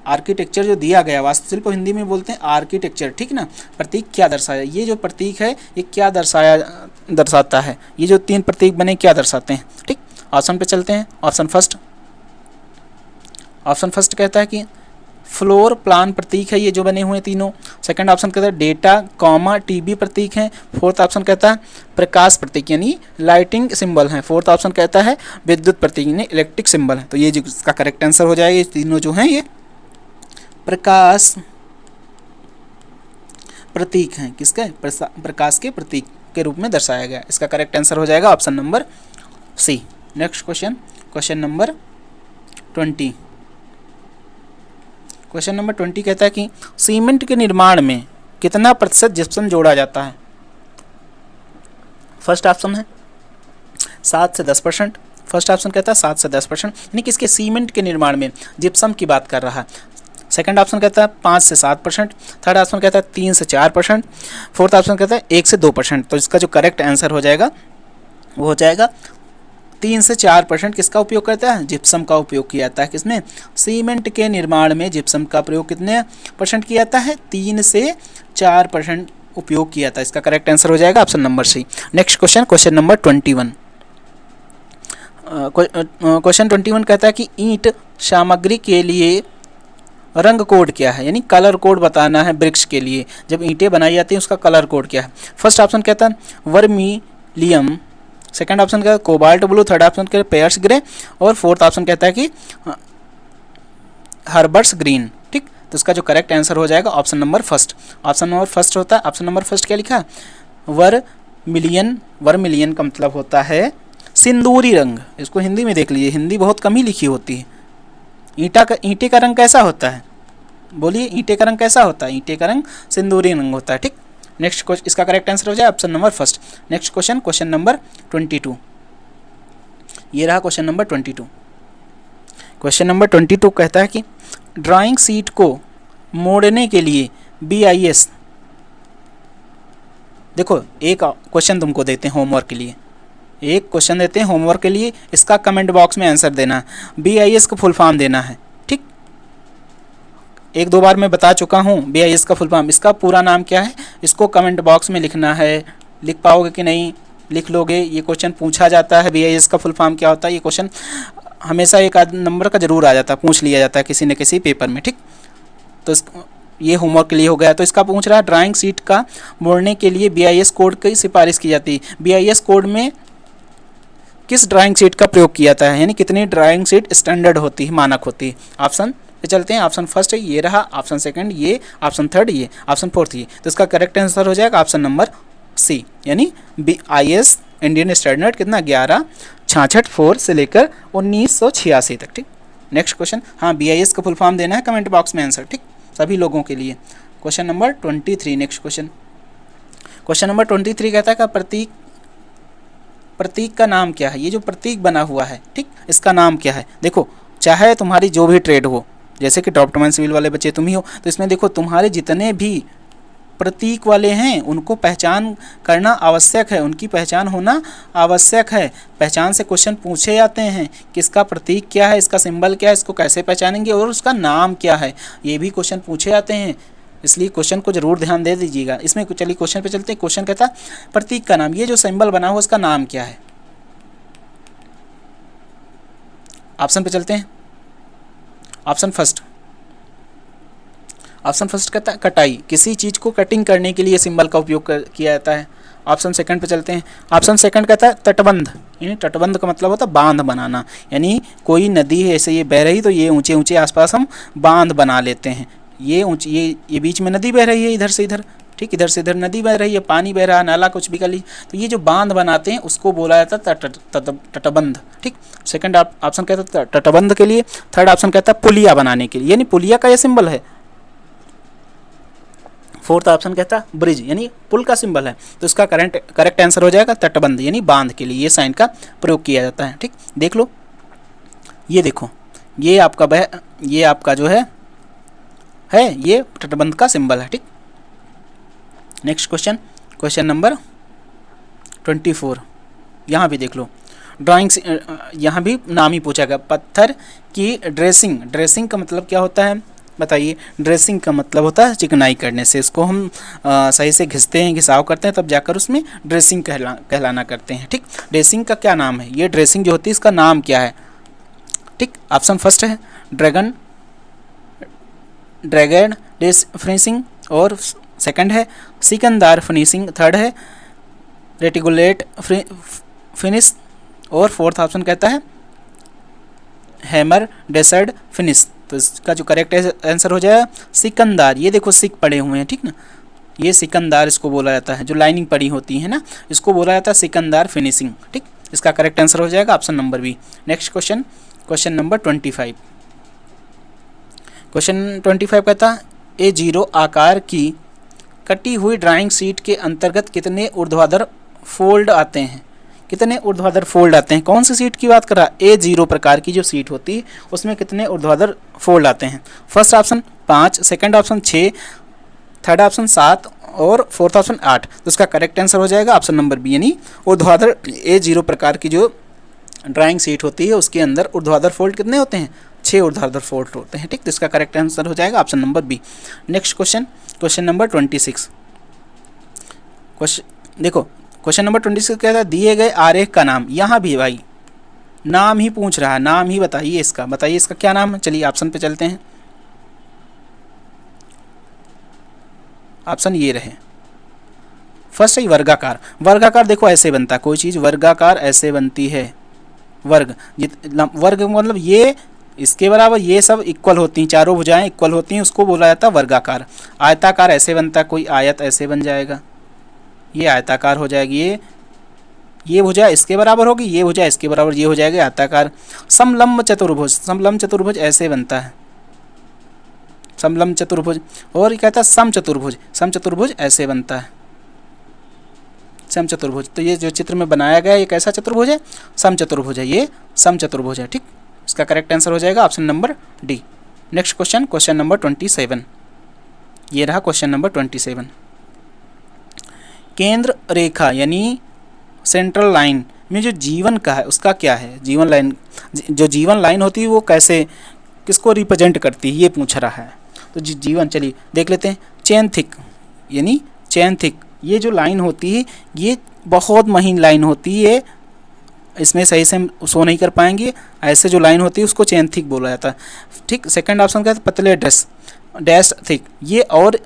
आर्किटेक्चर जो दिया गया, वास्तुशिल्प हिंदी में बोलते हैं आर्किटेक्चर, ठीक ना, प्रतीक क्या दर्शाया? ये जो प्रतीक है ये क्या दर्शाता है? ये जो तीन प्रतीक बने क्या दर्शाते हैं, ठीक। ऑप्शन पे चलते हैं। ऑप्शन फर्स्ट कहता है कि फ्लोर प्लान प्रतीक है ये जो बने हुए तीनों। सेकंड ऑप्शन कहता है डेटा कॉमा टीबी प्रतीक हैं। फोर्थ ऑप्शन कहता है प्रकाश प्रतीक यानी लाइटिंग सिंबल है। फोर्थ ऑप्शन कहता है विद्युत प्रतीक यानी इलेक्ट्रिक सिंबल है। तो ये जो इसका करेक्ट आंसर हो जाएगा, ये तीनों जो हैं ये प्रकाश प्रतीक हैं। किसके? प्रकाश के प्रतीक के रूप में दर्शाया गया। इसका करेक्ट आंसर हो जाएगा option number C. Next question, question number 20। Question number 20 कहता है कि सीमेंट के निर्माण में कितना प्रतिशत जिप्सम जोड़ा जाता है? फर्स्ट ऑप्शन है 7 से 10%। फर्स्ट ऑप्शन कहता है 7 से 10%, यानी किसके? सीमेंट के निर्माण में जिप्सम की बात कर रहा है। सेकंड ऑप्शन कहता है 5 से 7%। थर्ड ऑप्शन कहता है 3 से 4%। फोर्थ ऑप्शन कहता है 1 से 2%। तो इसका जो करेक्ट आंसर हो जाएगा वो हो जाएगा 3 से 4%। किसका उपयोग करता है? जिप्सम का उपयोग किया जाता है। किसमें? सीमेंट के निर्माण में जिप्सम का प्रयोग कितने % किया जाता है? 3 से 4% उपयोग किया जाता है। इसका करेक्ट आंसर हो जाएगा option number C. Next question, question number 21। Question 21 कहता है कि ईंट सामग्री के लिए रंग कोड क्या है, यानी कलर कोड बताना है ब्रिक्स के लिए। जब ईंटें बनाई जाती हैं उसका कलर कोड क्या है? फर्स्ट ऑप्शन कहता है वर्मिलियम, सेकंड ऑप्शन कहता है कोबाल्ट ब्लू, थर्ड ऑप्शन कहता है पेयर्स ग्रे, और फोर्थ ऑप्शन कहता है कि हर्बर्ट्स ग्रीन, ठीक। तो इसका जो करेक्ट आंसर हो जाएगा option number first. Option number first होता है, ऑप्शन नंबर फर्स्ट क्या लिखा है? वर्मिलियन का मतलब होता है सिंदूरी रंग। इसको हिंदी में देख लीजिए, हिंदी बहुत कम ही लिखी होती है। ईंटे का रंग कैसा होता है? बोलिए, ईंटे का रंग कैसा होता है? ईंटे का रंग सिंदूरी रंग होता है, ठीक। नेक्स्ट क्वेश्चन, इसका करेक्ट आंसर हो जाए option number first. Next question, question number 22। ये रहा क्वेश्चन नंबर 22। क्वेश्चन नंबर 22 कहता है कि ड्राइंग शीट को मोड़ने के लिए BIS, देखो एक क्वेश्चन तुमको देते हैं होमवर्क के लिए, एक क्वेश्चन देते हैं होमवर्क के लिए, इसका कमेंट बॉक्स में आंसर देना है। BIS का फुल फॉर्म देना है, ठीक। 1-2 बार मैं बता चुका हूँ BIS का फुल फॉर्म। इसका पूरा नाम क्या है इसको कमेंट बॉक्स में लिखना है। लिख पाओगे कि नहीं? लिख लोगे। ये क्वेश्चन पूछा जाता है BIS का फुल फॉर्म क्या होता है। ये क्वेश्चन हमेशा एक आध नंबर का जरूर आ जाता है, पूछ लिया जाता है किसी न किसी पेपर में, ठीक। तो ये होमवर्क के लिए हो गया। तो इसका पूछ रहा है ड्राइंग शीट का मोड़ने के लिए BIS कोड की सिफारिश की जाती है। BIS कोड में किस ड्राइंग शीट का प्रयोग किया जाता है, यानी कितनी ड्राइंग शीट स्टैंडर्ड होती है, मानक होती है। ऑप्शन पे चलते हैं। ऑप्शन फर्स्ट है ये रहा, ऑप्शन सेकंड ये, ऑप्शन थर्ड ये, ऑप्शन फोर्थ ये। तो इसका करेक्ट आंसर हो जाएगा ऑप्शन नंबर सी, यानी BIS इंडियन स्टैंडर्ड कितना 1166 से लेकर 1986 तक, ठीक। नेक्स्ट क्वेश्चन, हाँ BIS का फुल फॉर्म देना है, कमेंट बॉक्स में आंसर, ठीक, सभी लोगों के लिए। Question number 23। Next question, question number 23 कहता है कि प्रतीक का नाम क्या है? ये जो प्रतीक बना हुआ है, ठीक, इसका नाम क्या है? देखो, चाहे तुम्हारी जो भी ट्रेड हो, जैसे कि ड्रॉप्ड मैन सिविल वाले बच्चे तुम ही हो, तो इसमें देखो तुम्हारे जितने भी प्रतीक वाले हैं उनको पहचान करना आवश्यक है, उनकी पहचान होना आवश्यक है। पहचान से क्वेश्चन पूछे जाते हैं कि इसका प्रतीक क्या है, इसका सिंबल क्या है, इसको कैसे पहचानेंगे और उसका नाम क्या है, ये भी क्वेश्चन पूछे जाते हैं। इसलिए क्वेश्चन को जरूर ध्यान दे दीजिएगा। इसमें चलिए क्वेश्चन पे चलते हैं। क्वेश्चन कहता है प्रतीक का नाम, ये जो सिंबल बना हुआ उसका नाम क्या है। ऑप्शन पे चलते हैं। ऑप्शन फर्स्ट कहता है कटाई, किसी चीज़ को कटिंग करने के लिए सिंबल का उपयोग किया जाता है। ऑप्शन सेकंड पे चलते हैं। ऑप्शन सेकंड कहता है तटबंध, यानी तटबंध का मतलब होता है बांध बनाना, यानी कोई नदी है ऐसे ये बह रही तो ये ऊंचे ऊंचे आसपास हम बांध बना लेते हैं। ये ऊंची ये बीच में नदी बह रही है इधर से इधर, ठीक, इधर से इधर नदी बह रही है, पानी बह रहा है, नाला कुछ भी कर ली, तो ये जो बांध बनाते हैं उसको बोला जाता है तटबंध। ठीक, सेकंड ऑप्शन कहता है तटबंध के लिए। थर्ड ऑप्शन कहता है पुलिया बनाने के लिए, यानी पुलिया का ये सिंबल है। फोर्थ ऑप्शन कहता है ब्रिज, यानी पुल का सिंबल है। तो इसका करेक्ट आंसर हो जाएगा तटबंध, यानी बांध के लिए ये साइन का प्रयोग किया जाता है। ठीक, देख लो, ये देखो, ये आपका जो है ये तटबंध का सिंबल है। ठीक, नेक्स्ट क्वेश्चन नंबर 24। यहाँ भी देख लो, ड्राइंग्स, यहाँ भी नाम ही पूछा गया। पत्थर की ड्रेसिंग का मतलब क्या होता है बताइए। ड्रेसिंग का मतलब होता है चिकनाई करने से, इसको हम सही से घिसते हैं, घिसाव करते हैं, तब जाकर उसमें ड्रेसिंग कहलाना करते हैं। ठीक, ड्रेसिंग का क्या नाम है, ये ड्रेसिंग जो होती है इसका नाम क्या है। ठीक, ऑप्शन फर्स्ट है ड्रैगन फिनिशिंग, और सेकंड है सिकंदार फिनिशिंग, थर्ड है रेटिकुलेट फिनिश, और फोर्थ ऑप्शन कहता है हैमर डेसर्ड फिनिश। तो इसका जो करेक्ट आंसर हो जाएगा सिकंदार। ये देखो सिक पड़े हुए हैं, ठीक ना, ये सिकंदार इसको बोला जाता है, जो लाइनिंग पड़ी होती है ना, इसको बोला जाता है सिकंदार फिनिशिंग। ठीक, इसका करेक्ट आंसर हो जाएगा option number B. Next question number 25। Question 25 कहता है A0 आकार की कटी हुई ड्राइंग शीट के अंतर्गत कितने ऊर्ध्वाधर फोल्ड आते हैं। कितने ऊर्ध्वाधर फोल्ड आते हैं, कौन सी सीट की बात कर रहा है। A0 प्रकार की जो सीट होती है उसमें कितने ऊर्ध्वाधर फोल्ड आते हैं। First option 5, second option 6, third option 7 और फोर्थ ऑप्शन 8। तो इसका करेक्ट आंसर हो जाएगा ऑप्शन नंबर बी, यानी ऊर्ध्वाधर A0 प्रकार की जो ड्राइंग सीट होती है उसके अंदर ऊर्ध्वाधर फोल्ड कितने होते हैं, 6 ऊर्ध्वाधर फोल्ड होते हैं। ठीक, तो इसका करेक्ट आंसर हो जाएगा option number B. Next question number 26। देखो क्वेश्चन नंबर 26 कहता है दिए गए आरेख का नाम। यहाँ भी भाई नाम ही पूछ रहा है, नाम ही बताइए इसका क्या नाम है। चलिए ऑप्शन पे चलते हैं। ऑप्शन ये रहे, फर्स्ट है वर्गाकार देखो ऐसे बनता है, कोई चीज़ वर्गाकार ऐसे बनती है। वर्ग मतलब ये इसके बराबर, ये सब इक्वल होती हैं, चारों भुजाएं इक्वल होती हैं, उसको बोला जाता है वर्गाकार। आयताकार ऐसे बनता है, कोई आयत ऐसे बन जाएगा, ये आयताकार हो जाएगी। ये भुजा इसके बराबर होगी, ये भुजा इसके बराबर, ये हो जाएगा आयताकार। समलंब चतुर्भुज ऐसे बनता है, समलंब चतुर्भुज। और ये कहता है समचतुर्भुज ऐसे बनता है, समचतुर्भुज। तो ये जो चित्र में बनाया गया है ये कैसा चतुर्भुज है, समचतुर्भुज है, ये समचतुर्भुज है। ठीक, इसका करेक्ट आंसर हो जाएगा option number D. Next question number 27। ये रहा क्वेश्चन नंबर 27। केंद्र रेखा यानी सेंट्रल लाइन में जो जीवन का है उसका क्या है। जीवन लाइन होती है वो किसको रिप्रेजेंट करती है, ये पूछ रहा है। तो जीवन, चलिए देख लेते हैं। चेन थिक, ये जो लाइन होती है ये बहुत महीन लाइन होती है, इसमें सही से हम शो नहीं कर पाएंगे। ऐसे जो लाइन होती है उसको चेन थिक बोला जाता है। ठीक, सेकंड ऑप्शन क्या है, पतले डैश थिक, ये और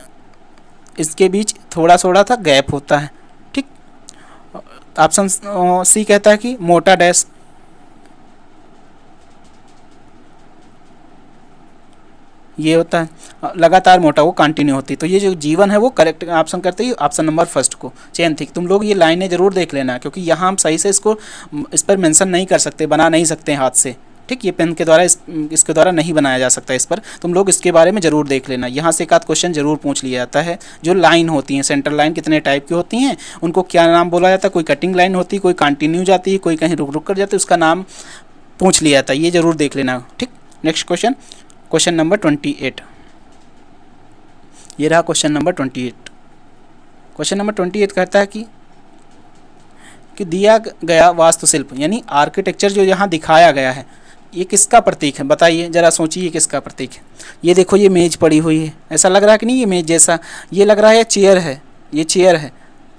इसके बीच थोड़ा सा गैप होता है। ठीक, ऑप्शन सी कहता है कि मोटा डैश, ये होता है लगातार मोटा, वो कंटिन्यू होती है। तो ये जो जीवन है वो करेक्ट ऑप्शन करते ही ऑप्शन नंबर फर्स्ट को, चेन थिक। तुम लोग ये लाइनें जरूर देख लेना, क्योंकि यहाँ हम सही से इस पर मेंशन नहीं कर सकते, बना नहीं सकते हाथ से। ठीक, ये पेन के द्वारा इसके द्वारा नहीं बनाया जा सकता। इस पर तुम लोग इसके बारे में ज़रूर देख लेना, यहाँ से एक आध क्वेश्चन जरूर पूछ लिया जाता है। जो लाइन होती हैं, सेंट्रल लाइन कितने टाइप की होती हैं, उनको क्या नाम बोला जाता है। कोई कटिंग लाइन होती है, कोई कंटिन्यू जाती है, कोई कहीं रुक कर जाती है, उसका नाम पूछ लिया जाता है, ये जरूर देख लेना। ठीक, नेक्स्ट क्वेश्चन नंबर 28। ये रहा क्वेश्चन नंबर 28। क्वेश्चन नंबर 28 कहता है कि दिया गया वास्तुशिल्प यानी आर्किटेक्चर जो यहाँ दिखाया गया है ये किसका प्रतीक है? बताइए ज़रा, सोचिए किसका प्रतीक है। ये देखो, ये मेज पड़ी हुई है, ऐसा लग रहा है कि नहीं? ये मेज जैसा ये लग रहा है, चेयर है, ये चेयर है।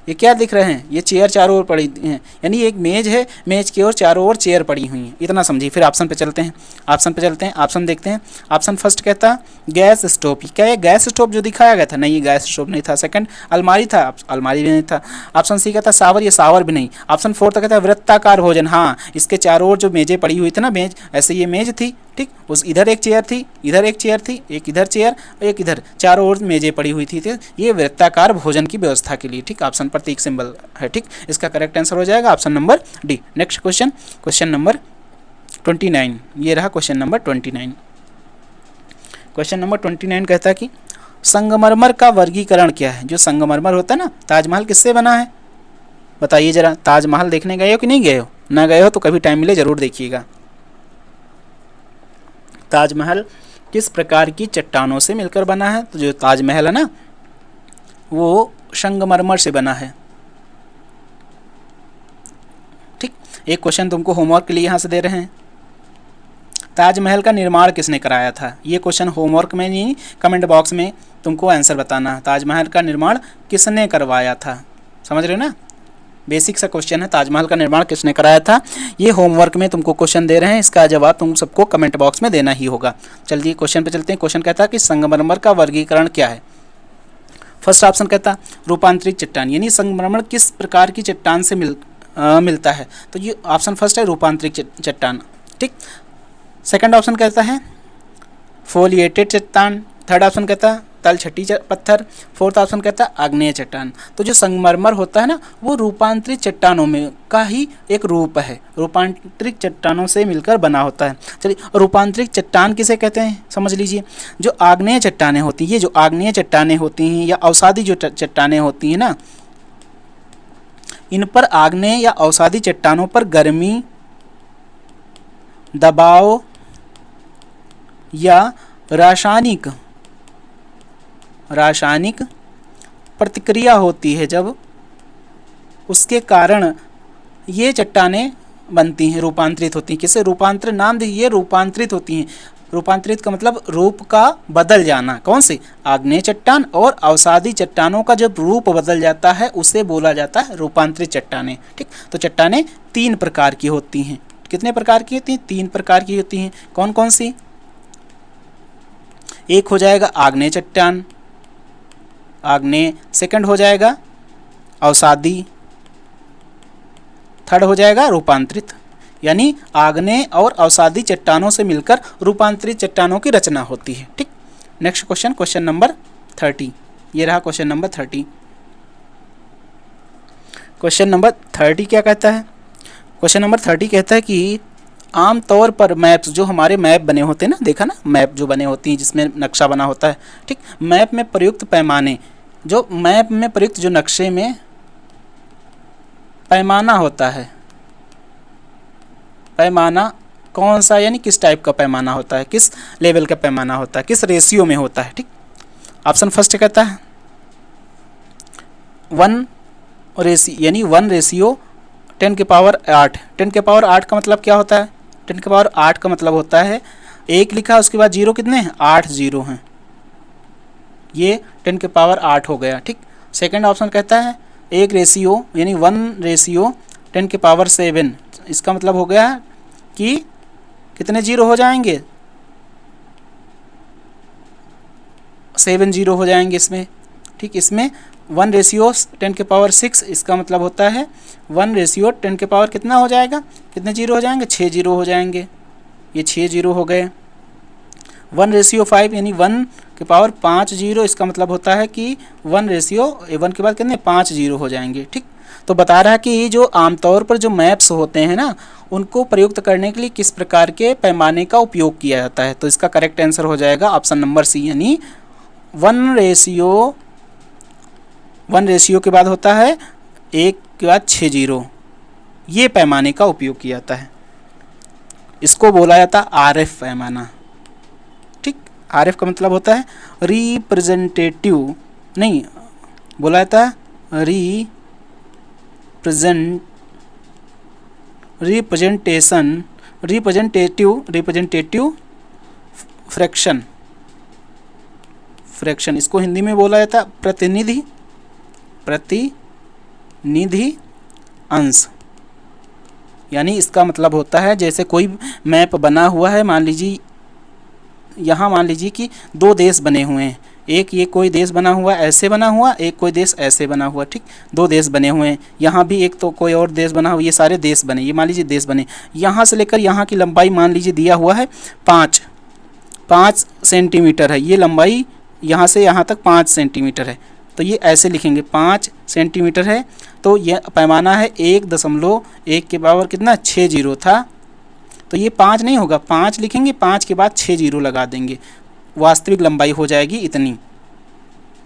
ये क्या दिख रहे हैं? ये चेयर चारों ओर पड़ी हैं, यानी एक मेज है, मेज की ओर चारों ओर चेयर पड़ी हुई हैं। इतना समझिए। फिर ऑप्शन पे चलते हैं, ऑप्शन देखते हैं। ऑप्शन फर्स्ट कहता गैस स्टोव। क्या ये गैस स्टोव जो दिखाया गया था? नहीं, ये गैस स्टोव नहीं था। सेकंड अलमारी था, अलमारी भी नहीं था। ऑप्शन सी कहता शावर, ये शावर भी नहीं। ऑप्शन फोर्थ कहता वृत्ताकार भोजन। हाँ, इसके चारों ओर जो मेजें पड़ी हुई थी ना, मेज ऐसे ये मेज थी, ठीक, उस इधर एक चेयर थी, इधर एक चेयर थी, एक इधर चेयर, एक इधर, चारों ओर मेजें पड़ी हुई थी। ये वृत्ताकार भोजन की व्यवस्था के लिए, ठीक, ऑप्शन प्रतीक सिंबल है, ठीक। इसका करेक्ट आंसर हो जाएगा option number D. Next question, question number 29। ये रहा क्वेश्चन नंबर 29। क्वेश्चन नंबर 29 कहता है कि संगमरमर का वर्गीकरण क्या है? जो संगमरमर होता है ना, ताजमहल किससे बना है? बताइए जरा। ताजमहल देखने गए हो कि नहीं गए हो? ना गए हो तो कभी टाइम मिले जरूर देखिएगा। ताजमहल किस प्रकार की चट्टानों से मिलकर बना है? तो जो ताजमहल है ना, वो संगमरमर से बना है, ठीक। एक क्वेश्चन तुमको होमवर्क के लिए यहाँ से दे रहे हैं। ताजमहल का निर्माण किसने कराया था? ये क्वेश्चन होमवर्क में नहीं, कमेंट बॉक्स में तुमको आंसर बताना है। ताजमहल का निर्माण किसने करवाया था? समझ रहे हो ना? बेसिक सा क्वेश्चन है, ताजमहल का निर्माण किसने कराया था। ये होमवर्क में तुमको क्वेश्चन दे रहे हैं, इसका जवाब तुम सबको कमेंट बॉक्स में देना ही होगा। चलिए क्वेश्चन पे चलते हैं। क्वेश्चन कहता है कि संगमरमर का वर्गीकरण क्या है? फर्स्ट ऑप्शन कहता रूपांतरित चट्टान, यानी संगमरमर किस प्रकार की चट्टान से मिलता है? तो ये ऑप्शन फर्स्ट है, रूपांतरित चट्टान, ठीक। सेकंड ऑप्शन कहता है फोलिएटेड चट्टान। थर्ड ऑप्शन कहता है तलछटी पत्थर। फोर्थ ऑप्शन कहता है आग्नेय चट्टान। तो जो संगमरमर होता है ना, वो रूपांतरित चट्टानों में का ही एक रूप है, रूपांतरित चट्टानों से मिलकर बना होता है। चलिए, रूपांतरित चट्टान किसे कहते हैं समझ लीजिए। जो आग्नेय चट्टानें होती हैं, ये जो आग्नेय चट्टानें होती हैं या अवसादी जो चट्टानें होती हैं ना, इन पर आग्नेय या अवसादी चट्टानों पर गर्मी, दबाव या रासायनिक प्रतिक्रिया होती है, जब उसके कारण ये चट्टानें बनती हैं, रूपांतरित होती हैं। किसे रूपांतर नाम दिए? ये रूपांतरित होती हैं। रूपांतरित का मतलब रूप का बदल जाना। कौन से? आग्नेय चट्टान और अवसादी चट्टानों का जब रूप बदल जाता है उसे बोला जाता है रूपांतरित चट्टानें, ठीक। तो चट्टानें 3 प्रकार की होती हैं। कितने प्रकार की होती हैं? 3 प्रकार की होती हैं। कौन कौन सी? एक हो जाएगा आग्नेय चट्टान, आग्नेय। सेकंड हो जाएगा अवसादी। थर्ड हो जाएगा रूपांतरित। यानी आग्नेय और अवसादी चट्टानों से मिलकर रूपांतरित चट्टानों की रचना होती है, ठीक। Next question, question number 30। ये रहा क्वेश्चन नंबर 30। क्वेश्चन नंबर 30 क्या कहता है? क्वेश्चन नंबर 30 कहता है कि आमतौर पर मैप्स, जो हमारे मैप बने होते हैं ना, देखा ना, मैप जो बने होती हैं जिसमें नक्शा बना होता है, ठीक। मैप में प्रयुक्त पैमाने, जो मैप में प्रयुक्त जो नक्शे में पैमाना होता है, पैमाना कौन सा, यानी किस टाइप का पैमाना होता है, किस लेवल का पैमाना होता है, किस रेशियो में होता है, ठीक। ऑप्शन फर्स्ट कहता है 1 रेशियो, यानी 1:10 की पावर 8। 10 की पावर 8 का मतलब क्या होता है? 10 की पावर 8 का मतलब होता है, एक लिखा उसके बाद जीरो कितने हैं? 8 जीरो हैं। ये 10 की पावर 8 हो गया, ठीक। सेकंड ऑप्शन कहता है 1 रेशियो, यानी 1:10 की पावर 7। इसका मतलब हो गया कि कितने जीरो हो जाएंगे? 7 जीरो हो जाएंगे इसमें, ठीक। इसमें 1:10 की पावर 6, इसका मतलब होता है 1:10 की पावर कितना हो जाएगा? कितने जीरो हो जाएंगे? 6 जीरो हो जाएंगे। ये 6 जीरो हो गए। 1:5, यानी 1 की पावर 5 जीरो, इसका मतलब होता है कि 1 के बाद कितने? 5 जीरो हो जाएंगे, ठीक। तो बता रहा है कि जो आमतौर पर जो मैप्स होते हैं ना, उनको प्रयुक्त करने के लिए किस प्रकार के पैमाने का उपयोग किया जाता है। तो इसका करेक्ट आंसर हो जाएगा ऑप्शन नंबर सी, यानी 1 रेशियो के बाद होता है 1 के बाद 6 जीरो। ये पैमाने का उपयोग किया जाता है, इसको बोला जाता है RF पैमाना, ठीक। RF का मतलब होता है रिप्रेजेंटेटिव, नहीं बोला जाता है रिप्रेजेंटेटिव फ्रैक्शन, इसको हिंदी में बोला जाता है प्रतिनिधि अंश। यानी इसका मतलब होता है जैसे कोई मैप बना हुआ है, मान लीजिए यहाँ मान लीजिए कि दो देश बने हुए हैं, एक ये कोई देश बना हुआ ऐसे बना हुआ, एक कोई देश ऐसे बना हुआ, ठीक, दो देश बने हुए हैं। यहाँ भी एक तो कोई और देश बना हुआ, ये सारे देश बने, ये मान लीजिए देश बने। यहाँ से लेकर यहाँ की लंबाई मान लीजिए दिया हुआ है 5 सेंटीमीटर है, ये लंबाई यहाँ से यहाँ तक 5 सेंटीमीटर है, तो ये ऐसे लिखेंगे 5 सेंटीमीटर है। तो यह पैमाना है 1.1 के पावर कितना 60 था, तो ये 5 नहीं होगा, 5 लिखेंगे, 5 के बाद 6 जीरो लगा देंगे, वास्तविक लंबाई हो जाएगी इतनी।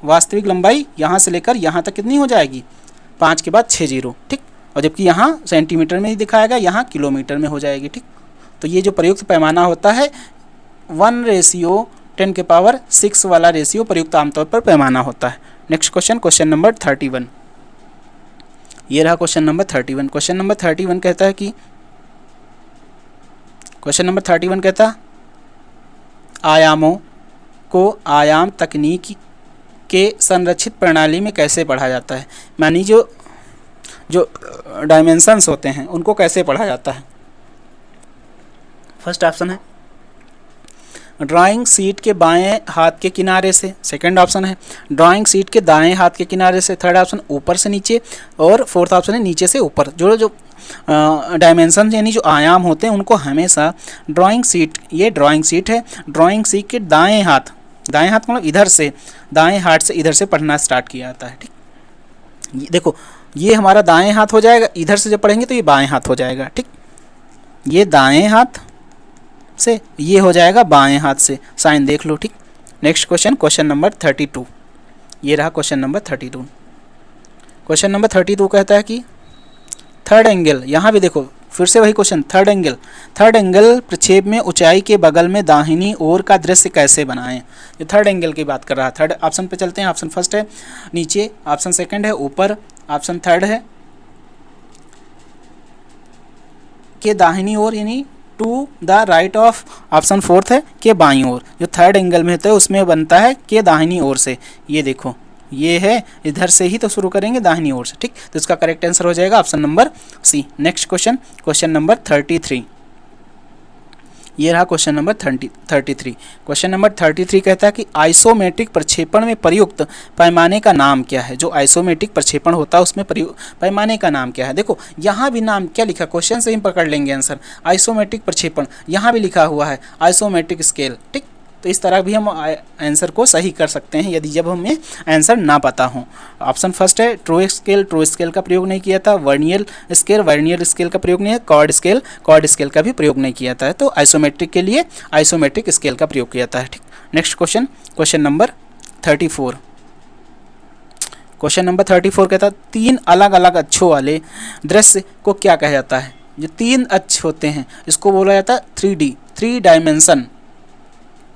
वास्तविक लंबाई यहाँ से लेकर यहाँ तक कितनी हो जाएगी, 5 के बाद 6 जीरो, ठीक। और जबकि यहाँ सेंटीमीटर में ही दिखाएगा, यहाँ किलोमीटर में हो जाएगी, ठीक। तो ये जो प्रयुक्त पैमाना होता है 1:10⁶ वाला रेशियो प्रयुक्त आमतौर पर पैमाना होता है। Next question number 31। ये रहा क्वेश्चन नंबर 31। क्वेश्चन नंबर 31 कहता है कि आयामों को आयाम तकनीक के संरक्षित प्रणाली में कैसे पढ़ा जाता है, मानी जो डायमेंशंस होते हैं उनको कैसे पढ़ा जाता है। फर्स्ट ऑप्शन है ड्राइंग शीट के बाएं हाथ के किनारे से, सेकंड ऑप्शन है ड्राइंग शीट के दाएं हाथ के किनारे से, थर्ड ऑप्शन ऊपर से नीचे, और फोर्थ ऑप्शन है नीचे से ऊपर। जो डायमेंशन यानी जो आयाम होते हैं उनको हमेशा ड्राइंग शीट, ये ड्राइंग शीट है, ड्राइंग शीट के दाएं हाथ मतलब इधर से, दाएं हाथ से इधर से पढ़ना स्टार्ट किया जाता है, ठीक। देखो ये हमारा दाएं हाथ हो जाएगा, इधर से जब पढ़ेंगे तो ये बाएं हाथ हो जाएगा, ठीक। ये दाएं हाथ से, ये हो जाएगा बाएं हाथ से, साइन देख लो, ठीक। Next question number 32। ये रहा क्वेश्चन नंबर 32। क्वेश्चन नंबर 32 कहता है कि थर्ड एंगल, यहाँ भी देखो फिर से वही क्वेश्चन, थर्ड एंगल प्रक्षेप में ऊंचाई के बगल में दाहिनी ओर का दृश्य कैसे बनाएं। ये थर्ड एंगल की बात कर रहा है। थर्ड ऑप्शन पे चलते हैं। ऑप्शन फर्स्ट है नीचे, ऑप्शन सेकंड है ऊपर, ऑप्शन थर्ड है के दाहिनी ओर यानी to the right of, option fourth है के बाईं ओर। जो थर्ड एंगल में होता है उसमें बनता है के दाहिनी ओर से। ये देखो ये है, इधर से ही तो शुरू करेंगे दाहिनी ओर से, ठीक। तो इसका करेक्ट आंसर हो जाएगा option number C. Next question number 33। ये रहा क्वेश्चन नंबर 33। क्वेश्चन नंबर 33 कहता है कि आइसोमेट्रिक प्रक्षेपण में प्रयुक्त पैमाने का नाम क्या है। जो आइसोमेट्रिक प्रक्षेपण होता है उसमें पैमाने का नाम क्या है। देखो यहाँ भी नाम क्या लिखा, क्वेश्चन से ही पकड़ लेंगे आंसर। आइसोमेट्रिक प्रक्षेपण यहाँ भी लिखा हुआ है आइसोमेट्रिक स्केल, ठीक। तो इस तरह भी हम आंसर को सही कर सकते हैं यदि जब हमें आंसर ना पता हो। ऑप्शन फर्स्ट है ट्रू स्केल का प्रयोग नहीं किया था, वर्नियर स्केल का प्रयोग नहीं है, कॉर्ड स्केल का भी प्रयोग नहीं किया था। तो आइसोमेट्रिक के लिए आइसोमेट्रिक स्केल का प्रयोग किया था, ठीक। Next question number 34। Question number 34 कहता है 3 अलग अलग अक्षों वाले दृश्य को क्या कहा जाता है। जो 3 अक्ष होते हैं इसको बोला जाता है 3D, 3 डायमेंशन।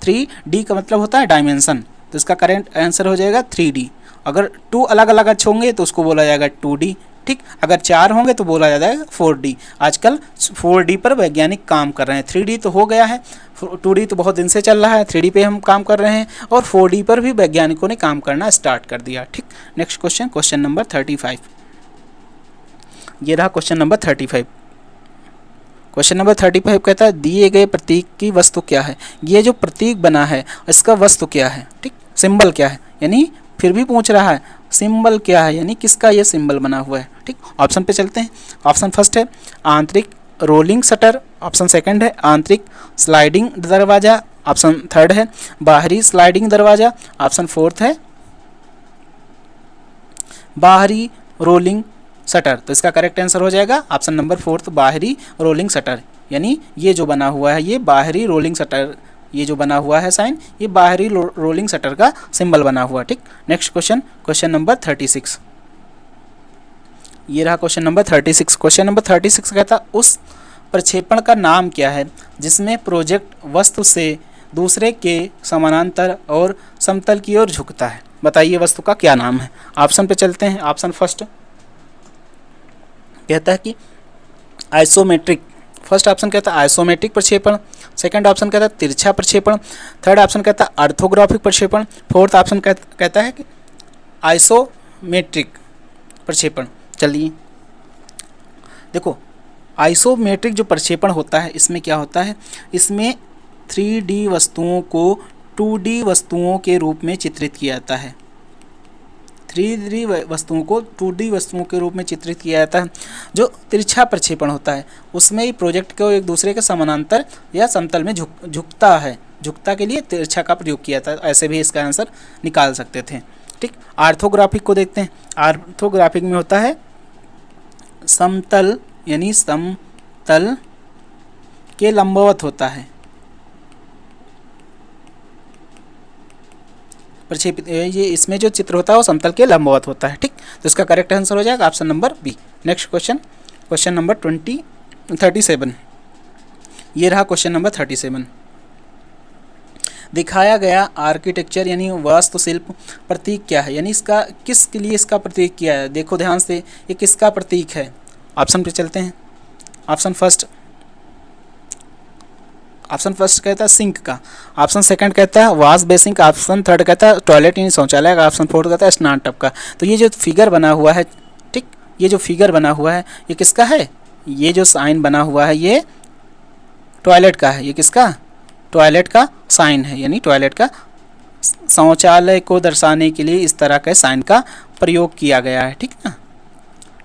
3D का मतलब होता है डायमेंशन, तो इसका करेक्ट आंसर हो जाएगा 3D। अगर 2 अलग अलग अक्ष होंगे तो उसको बोला जाएगा 2D, ठीक। अगर 4 होंगे तो बोला जाएगा 4D। आजकल 4D पर वैज्ञानिक काम कर रहे हैं। 3D तो हो गया है, 2D तो बहुत दिन से चल रहा है, 3D पे हम काम कर रहे हैं और 4D पर भी वैज्ञानिकों ने काम करना स्टार्ट कर दिया, ठीक। Next question number 35। ये रहा क्वेश्चन नंबर 35। क्वेश्चन नंबर 35 कहता है दिए गए प्रतीक की वस्तु क्या है। ये जो प्रतीक बना है इसका वस्तु क्या है, ठीक। सिंबल क्या है, यानी फिर भी पूछ रहा है सिंबल क्या है, यानी किसका ये सिंबल बना हुआ है, ठीक। ऑप्शन पे चलते हैं। ऑप्शन फर्स्ट है आंतरिक रोलिंग शटर, ऑप्शन सेकंड है आंतरिक स्लाइडिंग दरवाजा, ऑप्शन थर्ड है बाहरी स्लाइडिंग दरवाजा, ऑप्शन फोर्थ है बाहरी रोलिंग शटर। तो इसका करेक्ट आंसर हो जाएगा ऑप्शन नंबर 4 बाहरी रोलिंग शटर। यानी ये जो बना हुआ है ये बाहरी रोलिंग शटर, ये जो बना हुआ है साइन ये बाहरी रोलिंग शटर का सिंबल बना हुआ, ठीक। Next question number 36। ये रहा क्वेश्चन नंबर 36। क्वेश्चन नंबर 36 कहता उस प्रक्षेपण का नाम क्या है जिसमें प्रोजेक्ट वस्तु से दूसरे के समानांतर और समतल की ओर झुकता है। बताइए वस्तु का क्या नाम है। ऑप्शन पे चलते हैं। ऑप्शन फर्स्ट कहता है कि आइसोमेट्रिक। फर्स्ट ऑप्शन कहता है आइसोमेट्रिक प्रक्षेपण, सेकंड ऑप्शन कहता है तिरछा प्रक्षेपण, थर्ड ऑप्शन कहता है ऑर्थोग्राफिक प्रक्षेपण, फोर्थ ऑप्शन कहता है कि आइसोमेट्रिक प्रक्षेपण। चलिए देखो, आइसोमेट्रिक जो प्रक्षेपण होता है इसमें क्या होता है, इसमें 3D वस्तुओं को 2D वस्तुओं के रूप में चित्रित किया जाता है। 3D वस्तुओं को 2D वस्तुओं के रूप में चित्रित किया जाता है। जो तिरछा प्रक्षेपण होता है उसमें ही प्रोजेक्ट को एक दूसरे के समानांतर या समतल में झुकता है। झुकता के लिए तिरछा का प्रयोग किया जाता है। ऐसे भी इसका आंसर निकाल सकते थे। ठीक, आर्थोग्राफिक को देखते हैं। आर्थोग्राफिक में होता है समतल, यानी समतल के लंबवत होता है प्रक्षेपित। ये इसमें जो चित्र होता है वो समतल के लंबवत होता है। ठीक, तो इसका करेक्ट आंसर हो जाएगा option number B. Next question, question number 37। ये रहा क्वेश्चन नंबर 37। दिखाया गया आर्किटेक्चर यानी वास्तुशिल्प प्रतीक क्या है, यानी इसका किसके लिए इसका प्रतीक किया है। देखो ध्यान से, ये किसका प्रतीक है। ऑप्शन पे चलते हैं। ऑप्शन फर्स्ट कहता है सिंक का, ऑप्शन सेकंड कहता है वॉश बेसिन का, ऑप्शन थर्ड कहता है टॉयलेट यानी शौचालय का, ऑप्शन फोर्थ कहता है स्नान टब का। तो ये जो फिगर बना हुआ है, ठीक, ये जो फिगर बना हुआ है ये किसका है, ये जो साइन बना हुआ है ये टॉयलेट का है। ये किसका, टॉयलेट का साइन है, यानी टॉयलेट का शौचालय को दर्शाने के लिए इस तरह के साइन का प्रयोग किया गया है। ठीक ना।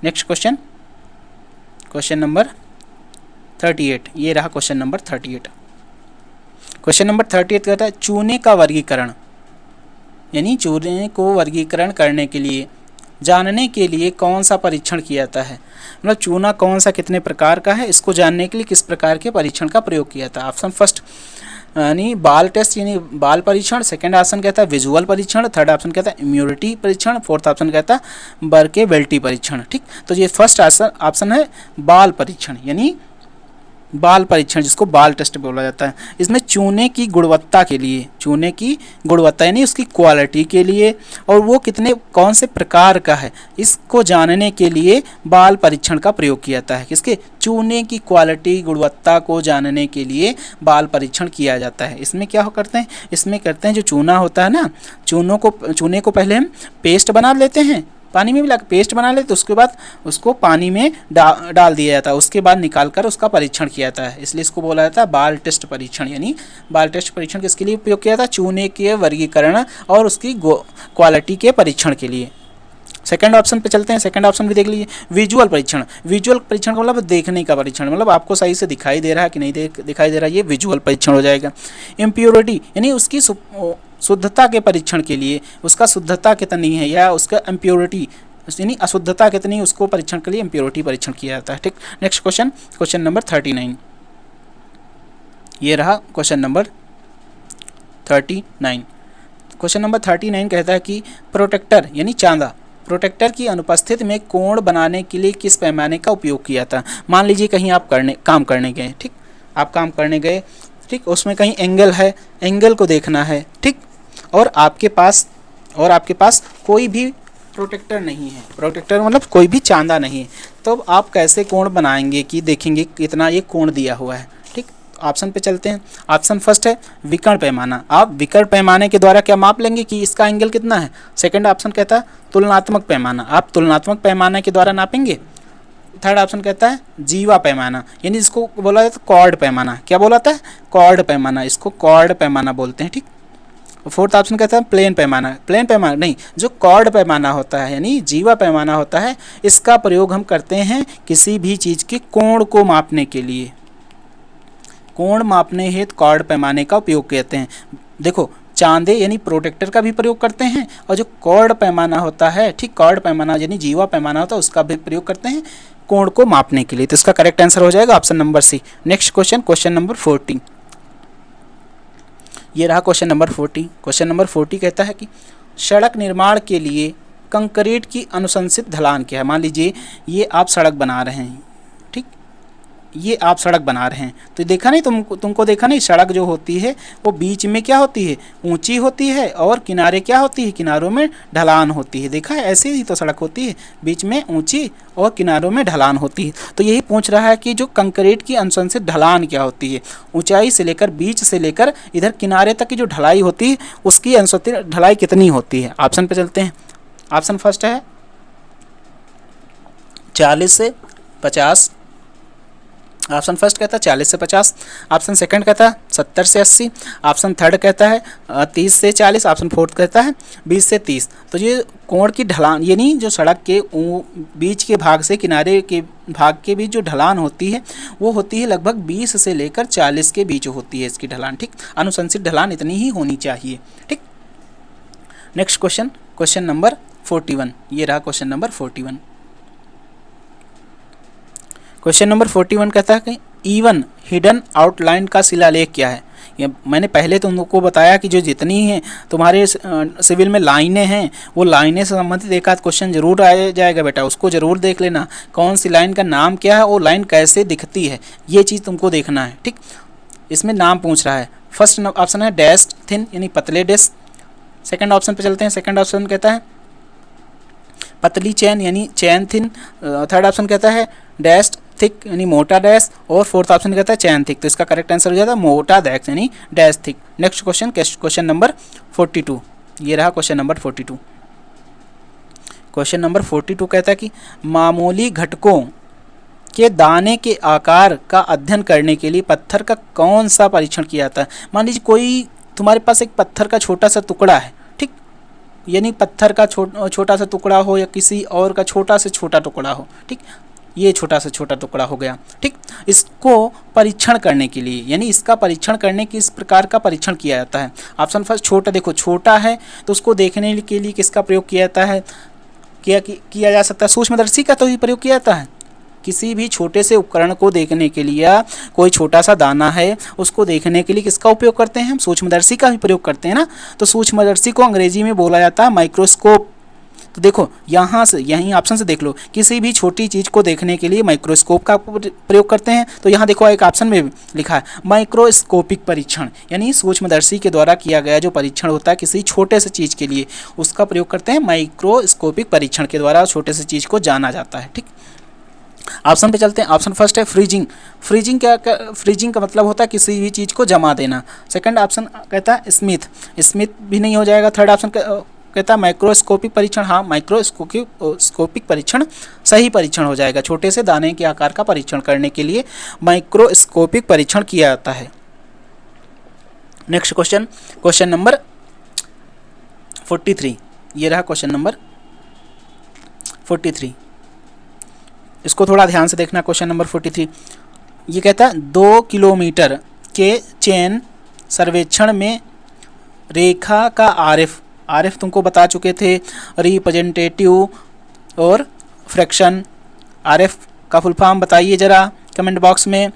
Next question, question number 38। ये रहा क्वेश्चन नंबर 38। क्वेश्चन नंबर 38 कहता है चूने का वर्गीकरण, यानी चूने को वर्गीकरण करने के लिए जानने के लिए कौन सा परीक्षण किया जाता है। मतलब चूना कौन सा कितने प्रकार का है इसको जानने के लिए किस प्रकार के परीक्षण का प्रयोग किया जाता है। ऑप्शन फर्स्ट यानी बाल टेस्ट यानी बाल परीक्षण, सेकंड ऑप्शन कहता है विजुअल परीक्षण, थर्ड ऑप्शन कहता है इम्यूनिटी परीक्षण, फोर्थ ऑप्शन कहता है बर्केबिलिटी परीक्षण। ठीक, तो ये फर्स्ट ऑप्शन है बाल परीक्षण, यानी बाल परीक्षण जिसको बाल टेस्ट बोला जाता है। इसमें चूने की गुणवत्ता के लिए, चूने की गुणवत्ता यानी उसकी क्वालिटी के लिए और वो कितने कौन से प्रकार का है इसको जानने के लिए बाल परीक्षण का प्रयोग किया जाता है। किसके, चूने की क्वालिटी गुणवत्ता को जानने के लिए बाल परीक्षण किया जाता है। इसमें क्या करते हैं, इसमें करते हैं जो चूना होता है ना, चूने को पहले हम पेस्ट बना लेते हैं, पानी में मिला के पेस्ट बना लेते, उसके बाद उसको पानी में डाल दिया जाता है, उसके बाद निकाल कर उसका परीक्षण किया जाता है। इसलिए इसको बोला जाता है बाल टेस्ट परीक्षण। यानी बाल टेस्ट परीक्षण किसके लिए उपयोग किया जाता है, चूने के वर्गीकरण और उसकी क्वालिटी के परीक्षण के लिए। सेकंड ऑप्शन पे चलते हैं। सेकंड ऑप्शन भी देख लीजिए, विजुअल परीक्षण। विजुअल परीक्षण का मतलब देखने का परीक्षण, मतलब आपको सही से दिखाई दे रहा है कि नहीं दिखाई दे रहा है, ये विजुअल परीक्षण हो जाएगा। इम्प्योरिटी यानी उसकी शुद्धता के परीक्षण के लिए, उसका शुद्धता कितनी है या उसका इम्प्योरिटी यानी अशुद्धता कितनी, उसको परीक्षण के लिए इम्प्योरिटी परीक्षण किया जाता है। ठीक, नेक्स्ट क्वेश्चन, क्वेश्चन नंबर 39। ये रहा क्वेश्चन नंबर 39। क्वेश्चन नंबर 39 कहता है कि प्रोटेक्टर यानी चांदा, प्रोटेक्टर की अनुपस्थिति में कोण बनाने के लिए किस पैमाने का उपयोग किया था। मान लीजिए कहीं आप काम करने गए, ठीक, आप काम करने गए, ठीक, उसमें कहीं एंगल है, एंगल को देखना है, ठीक, और आपके पास कोई भी प्रोटेक्टर नहीं है, प्रोटेक्टर मतलब कोई भी चांदा नहीं है, तो आप कैसे कोण बनाएंगे कि देखेंगे कितना ये कोण दिया हुआ है। ठीक, ऑप्शन पे चलते हैं। ऑप्शन फर्स्ट है विकर्ण पैमाना। आप विकर्ण पैमाने के द्वारा क्या माप लेंगे कि इसका एंगल कितना है। सेकंड ऑप्शन कहता है तुलनात्मक पैमाना, आप तुलनात्मक पैमाने के द्वारा नापेंगे। थर्ड ऑप्शन कहता है जीवा पैमाना, यानी इसको बोला जाता है कॉर्ड पैमाना। क्या बोला जाता है, कॉर्ड पैमाना, इसको कॉर्ड पैमाना बोलते हैं। ठीक, फोर्थ ऑप्शन कहता है प्लेन पैमाना। प्लेन पैमाना नहीं, जो कॉर्ड पैमाना होता है यानी जीवा पैमाना होता है, इसका प्रयोग हम करते हैं किसी भी चीज़ के कोण को मापने के लिए। कोण मापने हेतु कॉर्ड पैमाने का उपयोग करते हैं। देखो, चांदे यानी प्रोटेक्टर का भी प्रयोग करते हैं और जो कॉर्ड पैमाना होता है, ठीक, कॉर्ड पैमाना यानी जीवा पैमाना होता है, उसका भी प्रयोग करते हैं कोण को मापने के लिए। तो इसका करेक्ट आंसर हो जाएगा option number C. Next question, question number 40। ये रहा क्वेश्चन नंबर 40। क्वेश्चन नंबर 40 कहता है कि सड़क निर्माण के लिए कंक्रीट की अनुशंसित ढलान क्या है। मान लीजिए ये आप सड़क बना रहे हैं, ठीक, ये आप सड़क बना रहे हैं तो देखा नहीं तुमको देखा नहीं, सड़क जो होती है वो बीच में क्या होती है, ऊंची होती है, और किनारे क्या होती है, किनारों में ढलान होती है। देखा है, ऐसे ही तो सड़क होती है, बीच में ऊंची और किनारों में ढलान होती है। तो यही पूछ रहा है कि जो कंक्रीट की अनुशंसित ढलान क्या होती है, ऊंचाई से लेकर बीच से लेकर इधर किनारे तक की जो ढलाई होती है उसकी अनुशंसित ढलाई कितनी होती है। ऑप्शन पे चलते हैं। ऑप्शन फर्स्ट है 40 से 50। ऑप्शन फर्स्ट कहता है 40 से 50। ऑप्शन सेकंड कहता है 70 से 80। ऑप्शन थर्ड कहता है 30 से 40। ऑप्शन फोर्थ कहता है 20 से 30। तो ये कोण की ढलान यानी जो सड़क के बीच के भाग से किनारे के भाग के बीच जो ढलान होती है वो होती है लगभग 20 से लेकर 40 के बीच होती है इसकी ढलान। ठीक, अनुशंसित ढलान इतनी ही होनी चाहिए। ठीक, नेक्स्ट क्वेश्चन, क्वेश्चन नंबर 41। ये रहा क्वेश्चन नंबर 41। क्वेश्चन नंबर 41 कहता है कि इवन हिडन आउटलाइन का शिलालेख क्या है। ये मैंने पहले तुमको बताया कि जो जितनी हैं तुम्हारे सिविल में लाइनें हैं वो लाइनें से संबंधित एक आध क्वेश्चन जरूर आ जाएगा बेटा, उसको ज़रूर देख लेना। कौन सी लाइन का नाम क्या है और लाइन कैसे दिखती है, ये चीज़ तुमको देखना है। ठीक, इसमें नाम पूछ रहा है। फर्स्ट ऑप्शन है डैश थिन यानी पतले डैश। सेकंड ऑप्शन पे चलते हैं। सेकंड ऑप्शन कहता है पतली चैन यानी चैन थिन। थर्ड ऑप्शन कहता है डैश थिक यानी मोटा डैश। और फोर्थ ऑप्शन कहता है चैन थिक। तो इसका करेक्ट आंसर हो जाता है मोटा डैश यानी dash thick. Next question, question number 42। ये रहा क्वेश्चन नंबर 42। क्वेश्चन नंबर 42 कहता है कि मामूली घटकों के दाने के आकार का अध्ययन करने के लिए पत्थर का कौन सा परीक्षण किया जाता है। मान लीजिए कोई तुम्हारे पास एक पत्थर का छोटा सा टुकड़ा है, ठीक, यानी पत्थर का छोटा सा टुकड़ा हो या किसी और का छोटा से छोटा टुकड़ा हो। ठीक, ये छोटा से छोटा टुकड़ा हो गया। ठीक, इसको परीक्षण करने के लिए यानी इसका परीक्षण करने के इस प्रकार का परीक्षण किया जाता है। ऑप्शन फर्स्ट छोटा, देखो छोटा है तो उसको देखने के लिए किसका प्रयोग किया जाता है, किया जा सकता है सूक्ष्मदर्शी का तो ही प्रयोग किया जाता है। किसी भी छोटे से उपकरण को देखने के लिए या कोई छोटा सा दाना है उसको देखने के लिए किसका उपयोग करते हैं हम, सूक्ष्मदर्शी का भी प्रयोग करते हैं ना। तो सूक्ष्मदर्शी को अंग्रेजी में बोला जाता है माइक्रोस्कोप। तो देखो यहाँ से यहीं ऑप्शन से देख लो, किसी भी छोटी चीज़ को देखने के लिए माइक्रोस्कोप का प्रयोग करते हैं। तो यहाँ देखो एक ऑप्शन में लिखा है माइक्रोस्कोपिक परीक्षण यानी सूक्ष्मदर्शी के द्वारा किया गया जो परीक्षण होता है किसी छोटे से चीज़ के लिए उसका प्रयोग करते हैं माइक्रोस्कोपिक परीक्षण के द्वारा छोटे से चीज़ को जाना जाता है। ठीक, ऑप्शन पे चलते हैं। ऑप्शन फर्स्ट है फ्रीजिंग। फ्रीजिंग फ्रीजिंग का मतलब होता है किसी भी चीज़ को जमा देना। सेकंड ऑप्शन कहता है स्मिथ भी नहीं हो जाएगा। थर्ड ऑप्शन कहता है माइक्रोस्कोपिक परीक्षण। हाँ, माइक्रोस्कोपिक परीक्षण सही परीक्षण हो जाएगा। छोटे से दाने के आकार का परीक्षण करने के लिए माइक्रोस्कोपिक परीक्षण किया जाता है। Next question, question number 43। ये रहा क्वेश्चन नंबर 43। इसको थोड़ा ध्यान से देखना। क्वेश्चन नंबर 43 ये कहता है 2 किलोमीटर के चेन सर्वेक्षण में रेखा का आरएफ तुमको बता चुके थे, रिप्रेजेंटेटिव और फ्रैक्शन। आरएफ का फुल फॉर्म बताइए ज़रा कमेंट बॉक्स में,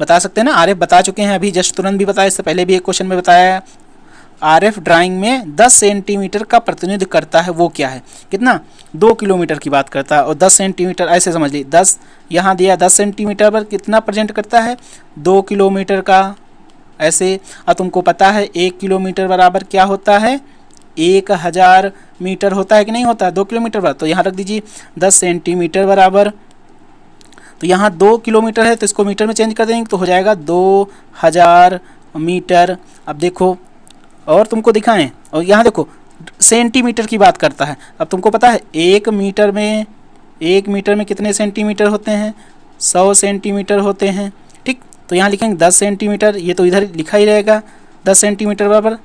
बता सकते हैं ना। आरएफ बता चुके हैं अभी जस्ट तुरंत भी बताया, इससे पहले भी एक क्वेश्चन में बताया। आरएफ ड्राइंग में 10 सेंटीमीटर का प्रतिनिधित्व करता है, वो क्या है, कितना, 2 किलोमीटर की बात करता है। और 10 सेंटीमीटर ऐसे समझ ली, 10 यहाँ दिया, 10 सेंटीमीटर पर कितना प्रेजेंट करता है, 2 किलोमीटर का। ऐसे अब तुमको पता है 1 किलोमीटर बराबर क्या होता है, 1000 मीटर होता है कि नहीं होता है 2 किलोमीटर बराबर। तो यहाँ रख दीजिए 10 सेंटीमीटर बराबर, तो यहाँ 2 किलोमीटर है तो इसको मीटर में चेंज कर देंगे तो हो जाएगा 2000 मीटर। अब देखो और तुमको दिखाएं, और यहाँ देखो सेंटीमीटर की बात करता है। अब तुमको पता है 1 मीटर में कितने सेंटीमीटर होते हैं, 100 सेंटीमीटर होते हैं। ठीक, तो यहाँ लिखेंगे 10 सेंटीमीटर, ये तो इधर लिखा ही रहेगा 10 सेंटीमीटर बराबर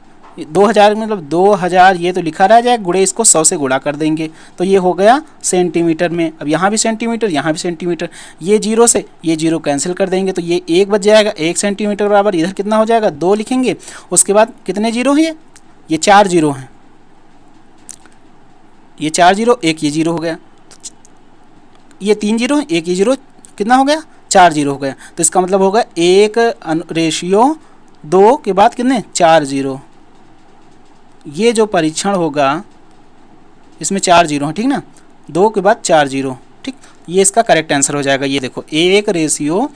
2000, मतलब 2000 ये तो लिखा रह जाएगा, गुणे इसको 100 से गुणा कर देंगे तो ये हो गया सेंटीमीटर में। अब यहाँ भी सेंटीमीटर, यहाँ भी सेंटीमीटर, ये जीरो से ये जीरो कैंसिल कर देंगे तो ये 1 बच जाएगा। 1 सेंटीमीटर बराबर इधर कितना हो जाएगा, 2 लिखेंगे। उसके बाद कितने जीरो हैं, ये 4 जीरो हैं, ये 4 जीरो, एक ये जीरो हो गया, ये 3 जीरो, एक ये जीरो, कितना हो गया, 4 जीरो हो गया। तो इसका मतलब होगा 1:2 के बाद कितने, 4 जीरो। ये जो परीक्षण होगा इसमें 4 जीरो है, ठीक ना, 2 के बाद 4 जीरो। ठीक, ये इसका करेक्ट आंसर हो जाएगा। ये देखो 1:2,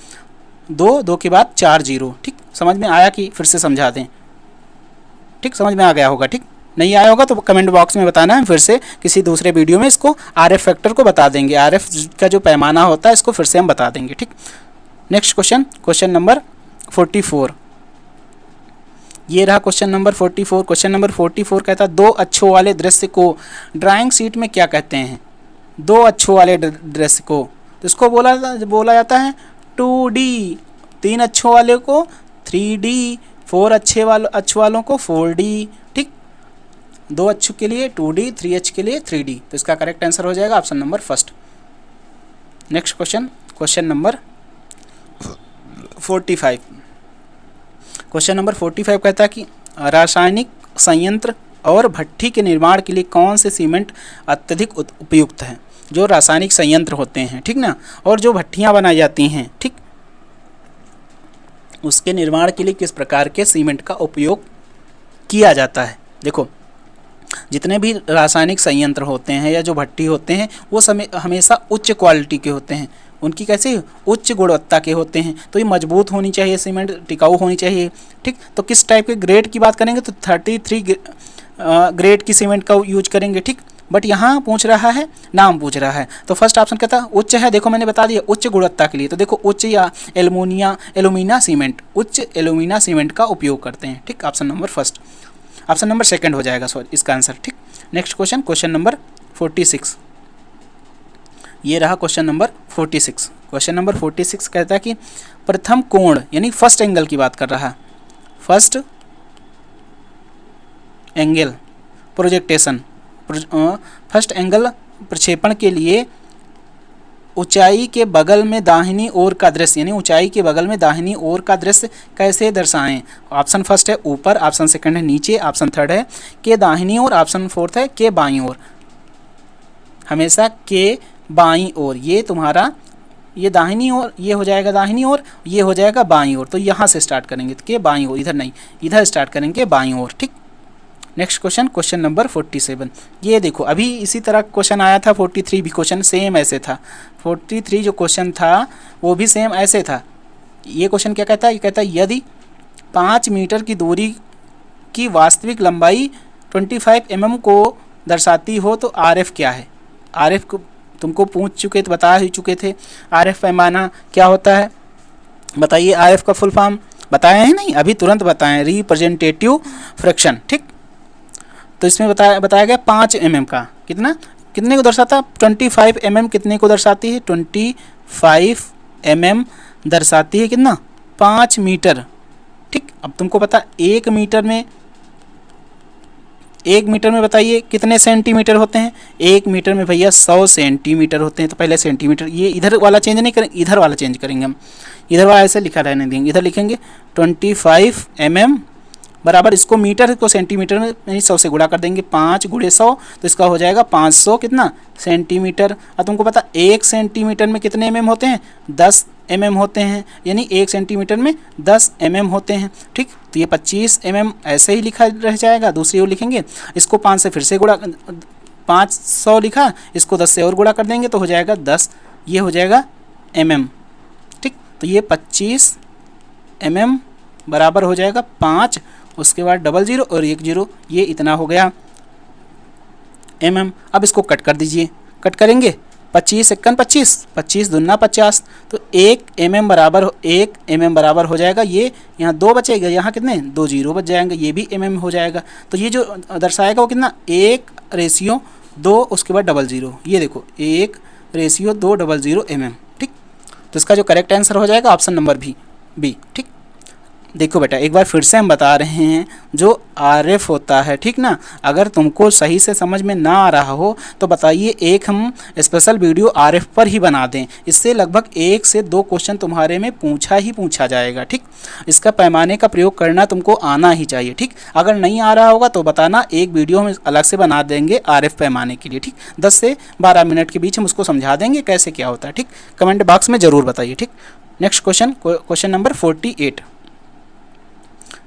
2 के बाद 4 जीरो। ठीक, समझ में आया कि फिर से समझा दें? ठीक, समझ में आ गया होगा। ठीक, नहीं आया होगा तो कमेंट बॉक्स में बताना है, फिर से किसी दूसरे वीडियो में इसको आरएफ फैक्टर को बता देंगे, आरएफ का जो पैमाना होता है इसको फिर से हम बता देंगे। ठीक, नेक्स्ट क्वेश्चन, क्वेश्चन नंबर 44। ये रहा क्वेश्चन नंबर 44। क्वेश्चन नंबर 44 कहता है 2 अक्षों वाले दृश्य को ड्राइंग शीट में क्या कहते हैं? 2 अक्षों वाले दृश्य को, तो इसको बोला जाता है 2D, 3 अक्षों वाले को 3D, 4 अक्ष वालों को 4D। ठीक, 2 अक्ष के लिए 2D, 3 अक्ष के लिए 3D। तो इसका करेक्ट आंसर हो जाएगा option number first. Next question, question number 45। Question number 45 कहता है कि रासायनिक संयंत्र और भट्ठी के निर्माण के लिए कौन से सीमेंट अत्यधिक उपयुक्त है? जो रासायनिक संयंत्र होते हैं, ठीक ना, और जो भट्टियाँ बनाई जाती हैं, ठीक, उसके निर्माण के लिए किस प्रकार के सीमेंट का उपयोग किया जाता है? देखो, जितने भी रासायनिक संयंत्र होते हैं या जो भट्टी होते हैं वो हमेशा उच्च क्वालिटी के होते हैं, उनकी कैसे उच्च गुणवत्ता के होते हैं। तो ये मजबूत होनी चाहिए, सीमेंट टिकाऊ होनी चाहिए। ठीक, तो किस टाइप के ग्रेड की बात करेंगे तो 33 ग्रेड की सीमेंट का यूज करेंगे। ठीक, बट यहाँ पूछ रहा है, नाम पूछ रहा है, तो फर्स्ट ऑप्शन कहता है उच्च है। देखो मैंने बता दिया उच्च गुणवत्ता के लिए, तो देखो उच्च या एल्यूमिना सीमेंट, उच्च एल्यूमिना सीमेंट का उपयोग करते हैं। ठीक, option number first, option number second हो जाएगा सॉरी इसका आंसर। ठीक, नेक्स्ट क्वेश्चन, क्वेश्चन नंबर 46। ये रहा क्वेश्चन नंबर 46। क्वेश्चन नंबर 46 कहता है कि प्रथम कोण यानी फर्स्ट एंगल की बात कर रहा है, फर्स्ट एंगल प्रोजेक्टेशन, फर्स्ट एंगल प्रक्षेपण के लिए ऊंचाई के बगल में दाहिनी ओर का दृश्य, यानी ऊंचाई के बगल में दाहिनी ओर का दृश्य कैसे दर्शाएं? ऑप्शन फर्स्ट है ऊपर, ऑप्शन सेकंड है नीचे, ऑप्शन थर्ड है के दाहिनी ओर, ऑप्शन फोर्थ है के बाईं ओर। हमेशा के बाईं ओर, ये तुम्हारा ये दाहिनी ओर, ये हो जाएगा दाहिनी ओर, ये हो जाएगा बाईं ओर। तो यहाँ से स्टार्ट करेंगे तो के बाईं ओर, इधर नहीं, इधर स्टार्ट करेंगे बाईं ओर। ठीक, नेक्स्ट क्वेश्चन, क्वेश्चन नंबर 47। ये देखो अभी इसी तरह क्वेश्चन आया था, 43 भी क्वेश्चन सेम ऐसे था। 43 जो क्वेश्चन था वो भी सेम ऐसे था। ये क्वेश्चन क्या कहता है? ये कहता है यदि 5 मीटर की दूरी की वास्तविक लंबाई 25 mm को दर्शाती हो तो RF क्या है? RF को तुमको पूछ चुके थे, बता ही चुके थे RF पैमाना क्या होता है, बताइए। RF का फुल फॉर्म बताया है? नहीं, अभी तुरंत बताएं, रिप्रेजेंटेटिव फ्रैक्शन। ठीक, तो इसमें बताया गया 5 mm का कितने को दर्शाता? 25 mm कितने को दर्शाती है? 25 mm दर्शाती है कितना? 5 मीटर। ठीक, अब तुमको पता 1 मीटर में बताइए कितने सेंटीमीटर होते हैं? 1 मीटर में भैया 100 सेंटीमीटर होते हैं। तो पहले सेंटीमीटर, ये इधर वाला चेंज नहीं करेंगे, इधर वाला चेंज करेंगे हम, इधर वाला ऐसे लिखा रहने देंगे, इधर लिखेंगे 25 mm बराबर, इसको मीटर को सेंटीमीटर में यानी 100 से गुणा कर देंगे, 5 × 100 तो इसका हो जाएगा 500 कितना सेंटीमीटर। अब तुमको पता 1 सेंटीमीटर में कितने mm होते हैं? 10 mm होते हैं, यानी 1 सेंटीमीटर में 10 mm होते हैं। ठीक, तो ये 25 mm ऐसे ही लिखा रह जाएगा। दूसरी ओर लिखेंगे, इसको 5 से फिर से गुणा, 500 लिखा, इसको 10 से और गुणा कर देंगे तो हो जाएगा 10, ये हो जाएगा mm। ठीक, तो ये 25 mm बराबर हो जाएगा 5, उसके बाद 00 और 10, ये इतना हो गया mm। अब इसको कट कर दीजिए, कट करेंगे 25 × 25, 25 दूना 50, तो 1 mm बराबर हो जाएगा, ये यहाँ 2 बचेगा, यहाँ कितने 2 0 बच जाएंगे, ये भी mm हो जाएगा। तो ये जो दर्शाएगा वो कितना 1:2, उसके बाद 00, ये देखो 1:2 00 mm। ठीक, तो इसका जो करेक्ट आंसर हो जाएगा ऑप्शन नंबर बी। ठीक, देखो बेटा एक बार फिर से हम बता रहे हैं जो RF होता है, ठीक ना, अगर तुमको सही से समझ में ना आ रहा हो तो बताइए, एक हम स्पेशल वीडियो RF पर ही बना दें, इससे लगभग 1 से 2 क्वेश्चन तुम्हारे में पूछा जाएगा। ठीक, इसका पैमाने का प्रयोग करना तुमको आना ही चाहिए। ठीक, अगर नहीं आ रहा होगा तो बताना, एक वीडियो हम अलग से बना देंगे RF पैमाने के लिए। ठीक, 10 से 12 मिनट के बीच हम उसको समझा देंगे कैसे क्या होता है। ठीक, कमेंट बॉक्स में ज़रूर बताइए। ठीक, नेक्स्ट क्वेश्चन, क्वेश्चन नंबर 48।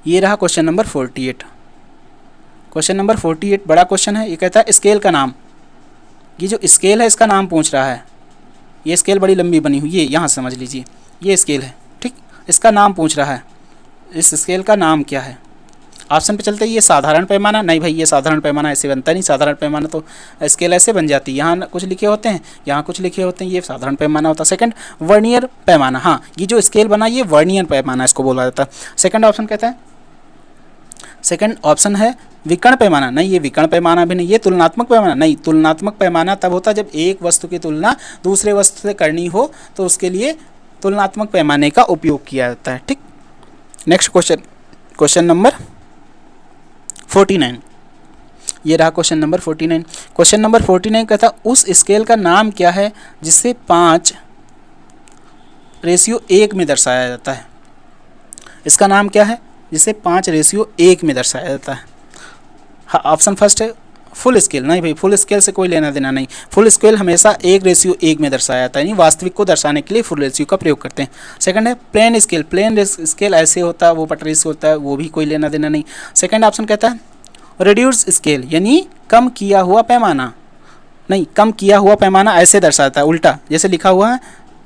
ये रहा क्वेश्चन नंबर 48। क्वेश्चन नंबर 48 बड़ा क्वेश्चन है। ये कहता है स्केल का नाम, ये जो स्केल है इसका नाम पूछ रहा है। ये स्केल बड़ी लंबी बनी हुई है, यहाँ समझ लीजिए ये स्केल है, ठीक। इसका नाम पूछ रहा है, इस स्केल का नाम क्या है। ऑप्शन पे चलते हैं, ये साधारण पैमाना, नहीं भाई ये साधारण पैमाना ऐसे बनता नहीं, साधारण पैमाना तो स्केल ऐसे बन जाती है, यहाँ कुछ लिखे होते हैं, यहाँ कुछ लिखे होते हैं, ये साधारण पैमाना होता है। सेकंड वर्नियर पैमाना, हाँ ये जो स्केल बना ये वर्नियर पैमाना इसको बोला जाता है। सेकंड ऑप्शन कहता है, सेकंड ऑप्शन है विकर्ण पैमाना, नहीं ये विकर्ण पैमाना भी नहीं। ये तुलनात्मक पैमाना, नहीं तुलनात्मक पैमाना तब होता है जब एक वस्तु की तुलना दूसरे वस्तु से करनी हो तो उसके लिए तुलनात्मक पैमाने का उपयोग किया जाता है, ठीक। नेक्स्ट क्वेश्चन, क्वेश्चन नंबर 49, ये रहा क्वेश्चन नंबर 49। क्वेश्चन नंबर 49 कहता उस स्केल का नाम क्या है जिसे 5:1 में दर्शाया जाता है। इसका नाम क्या है जिसे 5:1 में दर्शाया जाता है। हाँ ऑप्शन फर्स्ट है फुल स्केल, नहीं भाई फुल स्केल से कोई लेना देना नहीं। फुल स्केल हमेशा 1:1 में दर्शाया जाता है, यानी वास्तविक को दर्शाने के लिए फुल रेशियो का प्रयोग करते हैं। सेकंड है प्लेन स्केल, प्लेन स्केल ऐसे होता है, वो पटरी से होता है, वो भी कोई लेना देना नहीं। सेकंड ऑप्शन कहता है रिड्यूस स्केल, यानी कम किया हुआ पैमाना, नहीं कम किया हुआ पैमाना ऐसे दर्शाता है उल्टा, जैसे लिखा हुआ है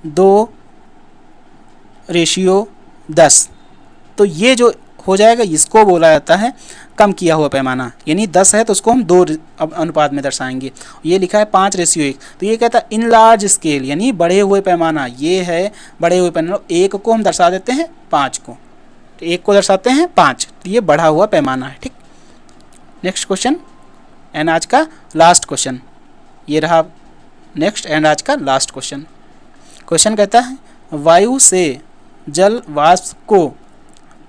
2:10, तो ये जो हो जाएगा इसको बोला जाता है कम किया हुआ पैमाना, यानी 10 है तो उसको हम 2 अनुपात में दर्शाएंगे। ये लिखा है 5:1, तो ये कहता है इन लार्ज स्केल, यानी बढ़े हुए पैमाना, ये है बढ़े हुए पैमाना, 1 को हम दर्शा देते हैं 5 को, तो 1 को दर्शाते हैं 5, तो ये बढ़ा हुआ पैमाना है, ठीक। नेक्स्ट क्वेश्चन एंड आज का लास्ट क्वेश्चन, ये रहा नेक्स्ट एंड आज का लास्ट क्वेश्चन। क्वेश्चन कहता है वायु से जल वाष्प को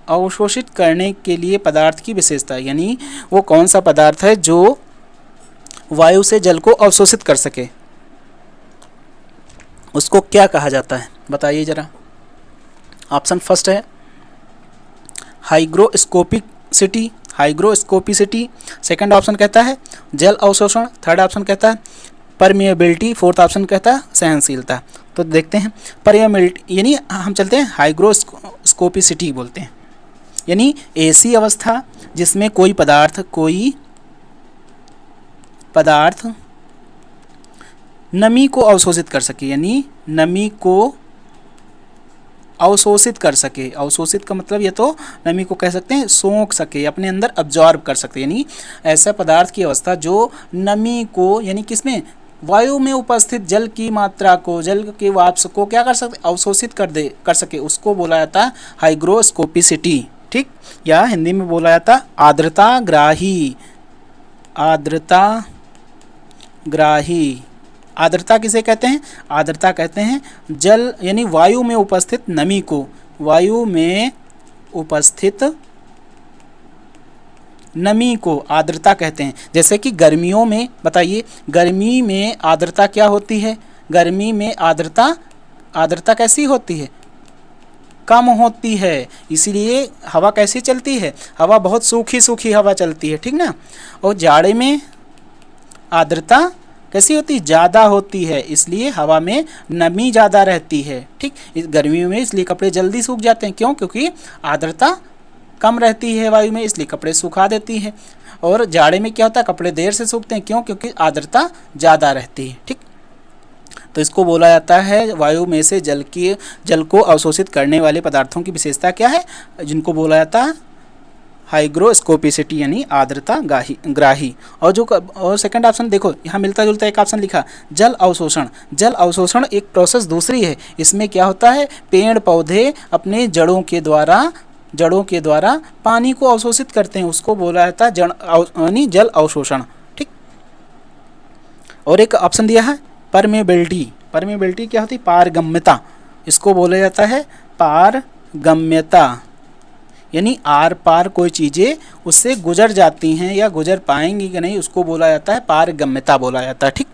अवशोषित करने के लिए पदार्थ की विशेषता, यानी वो कौन सा पदार्थ है जो वायु से जल को अवशोषित कर सके, उसको क्या कहा जाता है बताइए जरा। ऑप्शन फर्स्ट है हाइग्रोस्कोपिसिटी, हाइग्रोस्कोपिसिटी। सेकंड ऑप्शन कहता है जल अवशोषण। थर्ड ऑप्शन कहता है परमिएबिलिटी। फोर्थ ऑप्शन कहता है सहनशीलता। तो देखते हैं परमिएबिलिटी, यानी हम चलते हैं हाइग्रोस्कोपिसिटी बोलते हैं, यानी ऐसी अवस्था जिसमें कोई पदार्थ नमी को अवशोषित कर सके, यानी नमी को अवशोषित कर सके। अवशोषित का मतलब ये तो नमी को कह सकते हैं सोख सके, अपने अंदर अब्जॉर्ब कर सकते, यानी ऐसा पदार्थ की अवस्था जो नमी को, यानी किसमें, वायु में उपस्थित जल की मात्रा को, जल के वाष्प को क्या कर सकते, अवशोषित कर सके, उसको बोला जाता है हाइग्रोस्कोपिसिटी, ठीक। या हिंदी में बोला जाता है आर्द्रताग्राही। आर्द्रताग्राही, आर्द्रता किसे कहते हैं, आर्द्रता कहते हैं जल यानी वायु में उपस्थित नमी को, वायु में उपस्थित नमी को आर्द्रता कहते हैं। जैसे कि गर्मियों में बताइए, गर्मी में आर्द्रता क्या होती है, गर्मी में आर्द्रता कैसी होती है, कम होती है, इसीलिए हवा कैसी चलती है, हवा बहुत सूखी सूखी हवा चलती है, ठीक ना। और जाड़े में आर्द्रता कैसी होती है, ज़्यादा होती है, इसलिए हवा में नमी ज़्यादा रहती है, ठीक। इस गर्मियों में इसलिए कपड़े जल्दी सूख जाते हैं, क्यों, क्योंकि आर्द्रता कम रहती है वायु में, इसलिए कपड़े सुखा देती है। और जाड़े में क्या होता है, कपड़े देर से सूखते हैं, क्यों, क्योंकि आर्द्रता ज़्यादा रहती है, ठीक। तो इसको बोला जाता है वायु में से जल को अवशोषित करने वाले पदार्थों की विशेषता क्या है, जिनको बोला जाता है हाइग्रोस्कोपिसिटी, यानी आर्द्रता ग्राही। और सेकंड ऑप्शन देखो यहाँ मिलता जुलता एक ऑप्शन लिखा जल अवशोषण। जल अवशोषण एक प्रोसेस दूसरी है, इसमें क्या होता है, पेड़ पौधे अपने जड़ों के द्वारा पानी को अवशोषित करते हैं, उसको बोला जाता है यानी जल अवशोषण, ठीक। और एक ऑप्शन दिया है परमेबिलिटी। परमेबिलिटी क्या होती है, पारगम्यता, इसको बोला जाता है पारगम्यता, यानी आर पार कोई चीज़ें उससे गुजर जाती हैं या गुजर पाएंगी कि नहीं, उसको बोला जाता है पारगम्यता बोला जाता है, ठीक।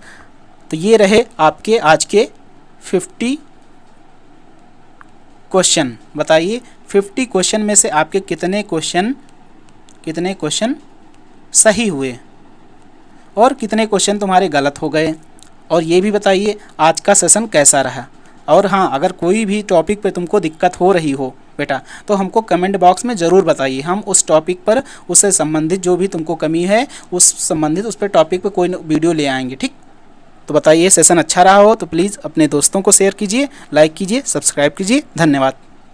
तो ये रहे आपके आज के 50 क्वेश्चन। बताइए 50 क्वेश्चन में से आपके कितने क्वेश्चन सही हुए और कितने क्वेश्चन तुम्हारे गलत हो गए। और ये भी बताइए आज का सेशन कैसा रहा। और हाँ, अगर कोई भी टॉपिक पे तुमको दिक्कत हो रही हो बेटा, तो हमको कमेंट बॉक्स में ज़रूर बताइए, हम उस टॉपिक पर उससे संबंधित जो भी तुमको कमी है उस पर टॉपिक पर कोई वीडियो ले आएंगे, ठीक। तो बताइए सेशन अच्छा रहा हो तो प्लीज़ अपने दोस्तों को शेयर कीजिए, लाइक कीजिए, सब्सक्राइब कीजिए। धन्यवाद।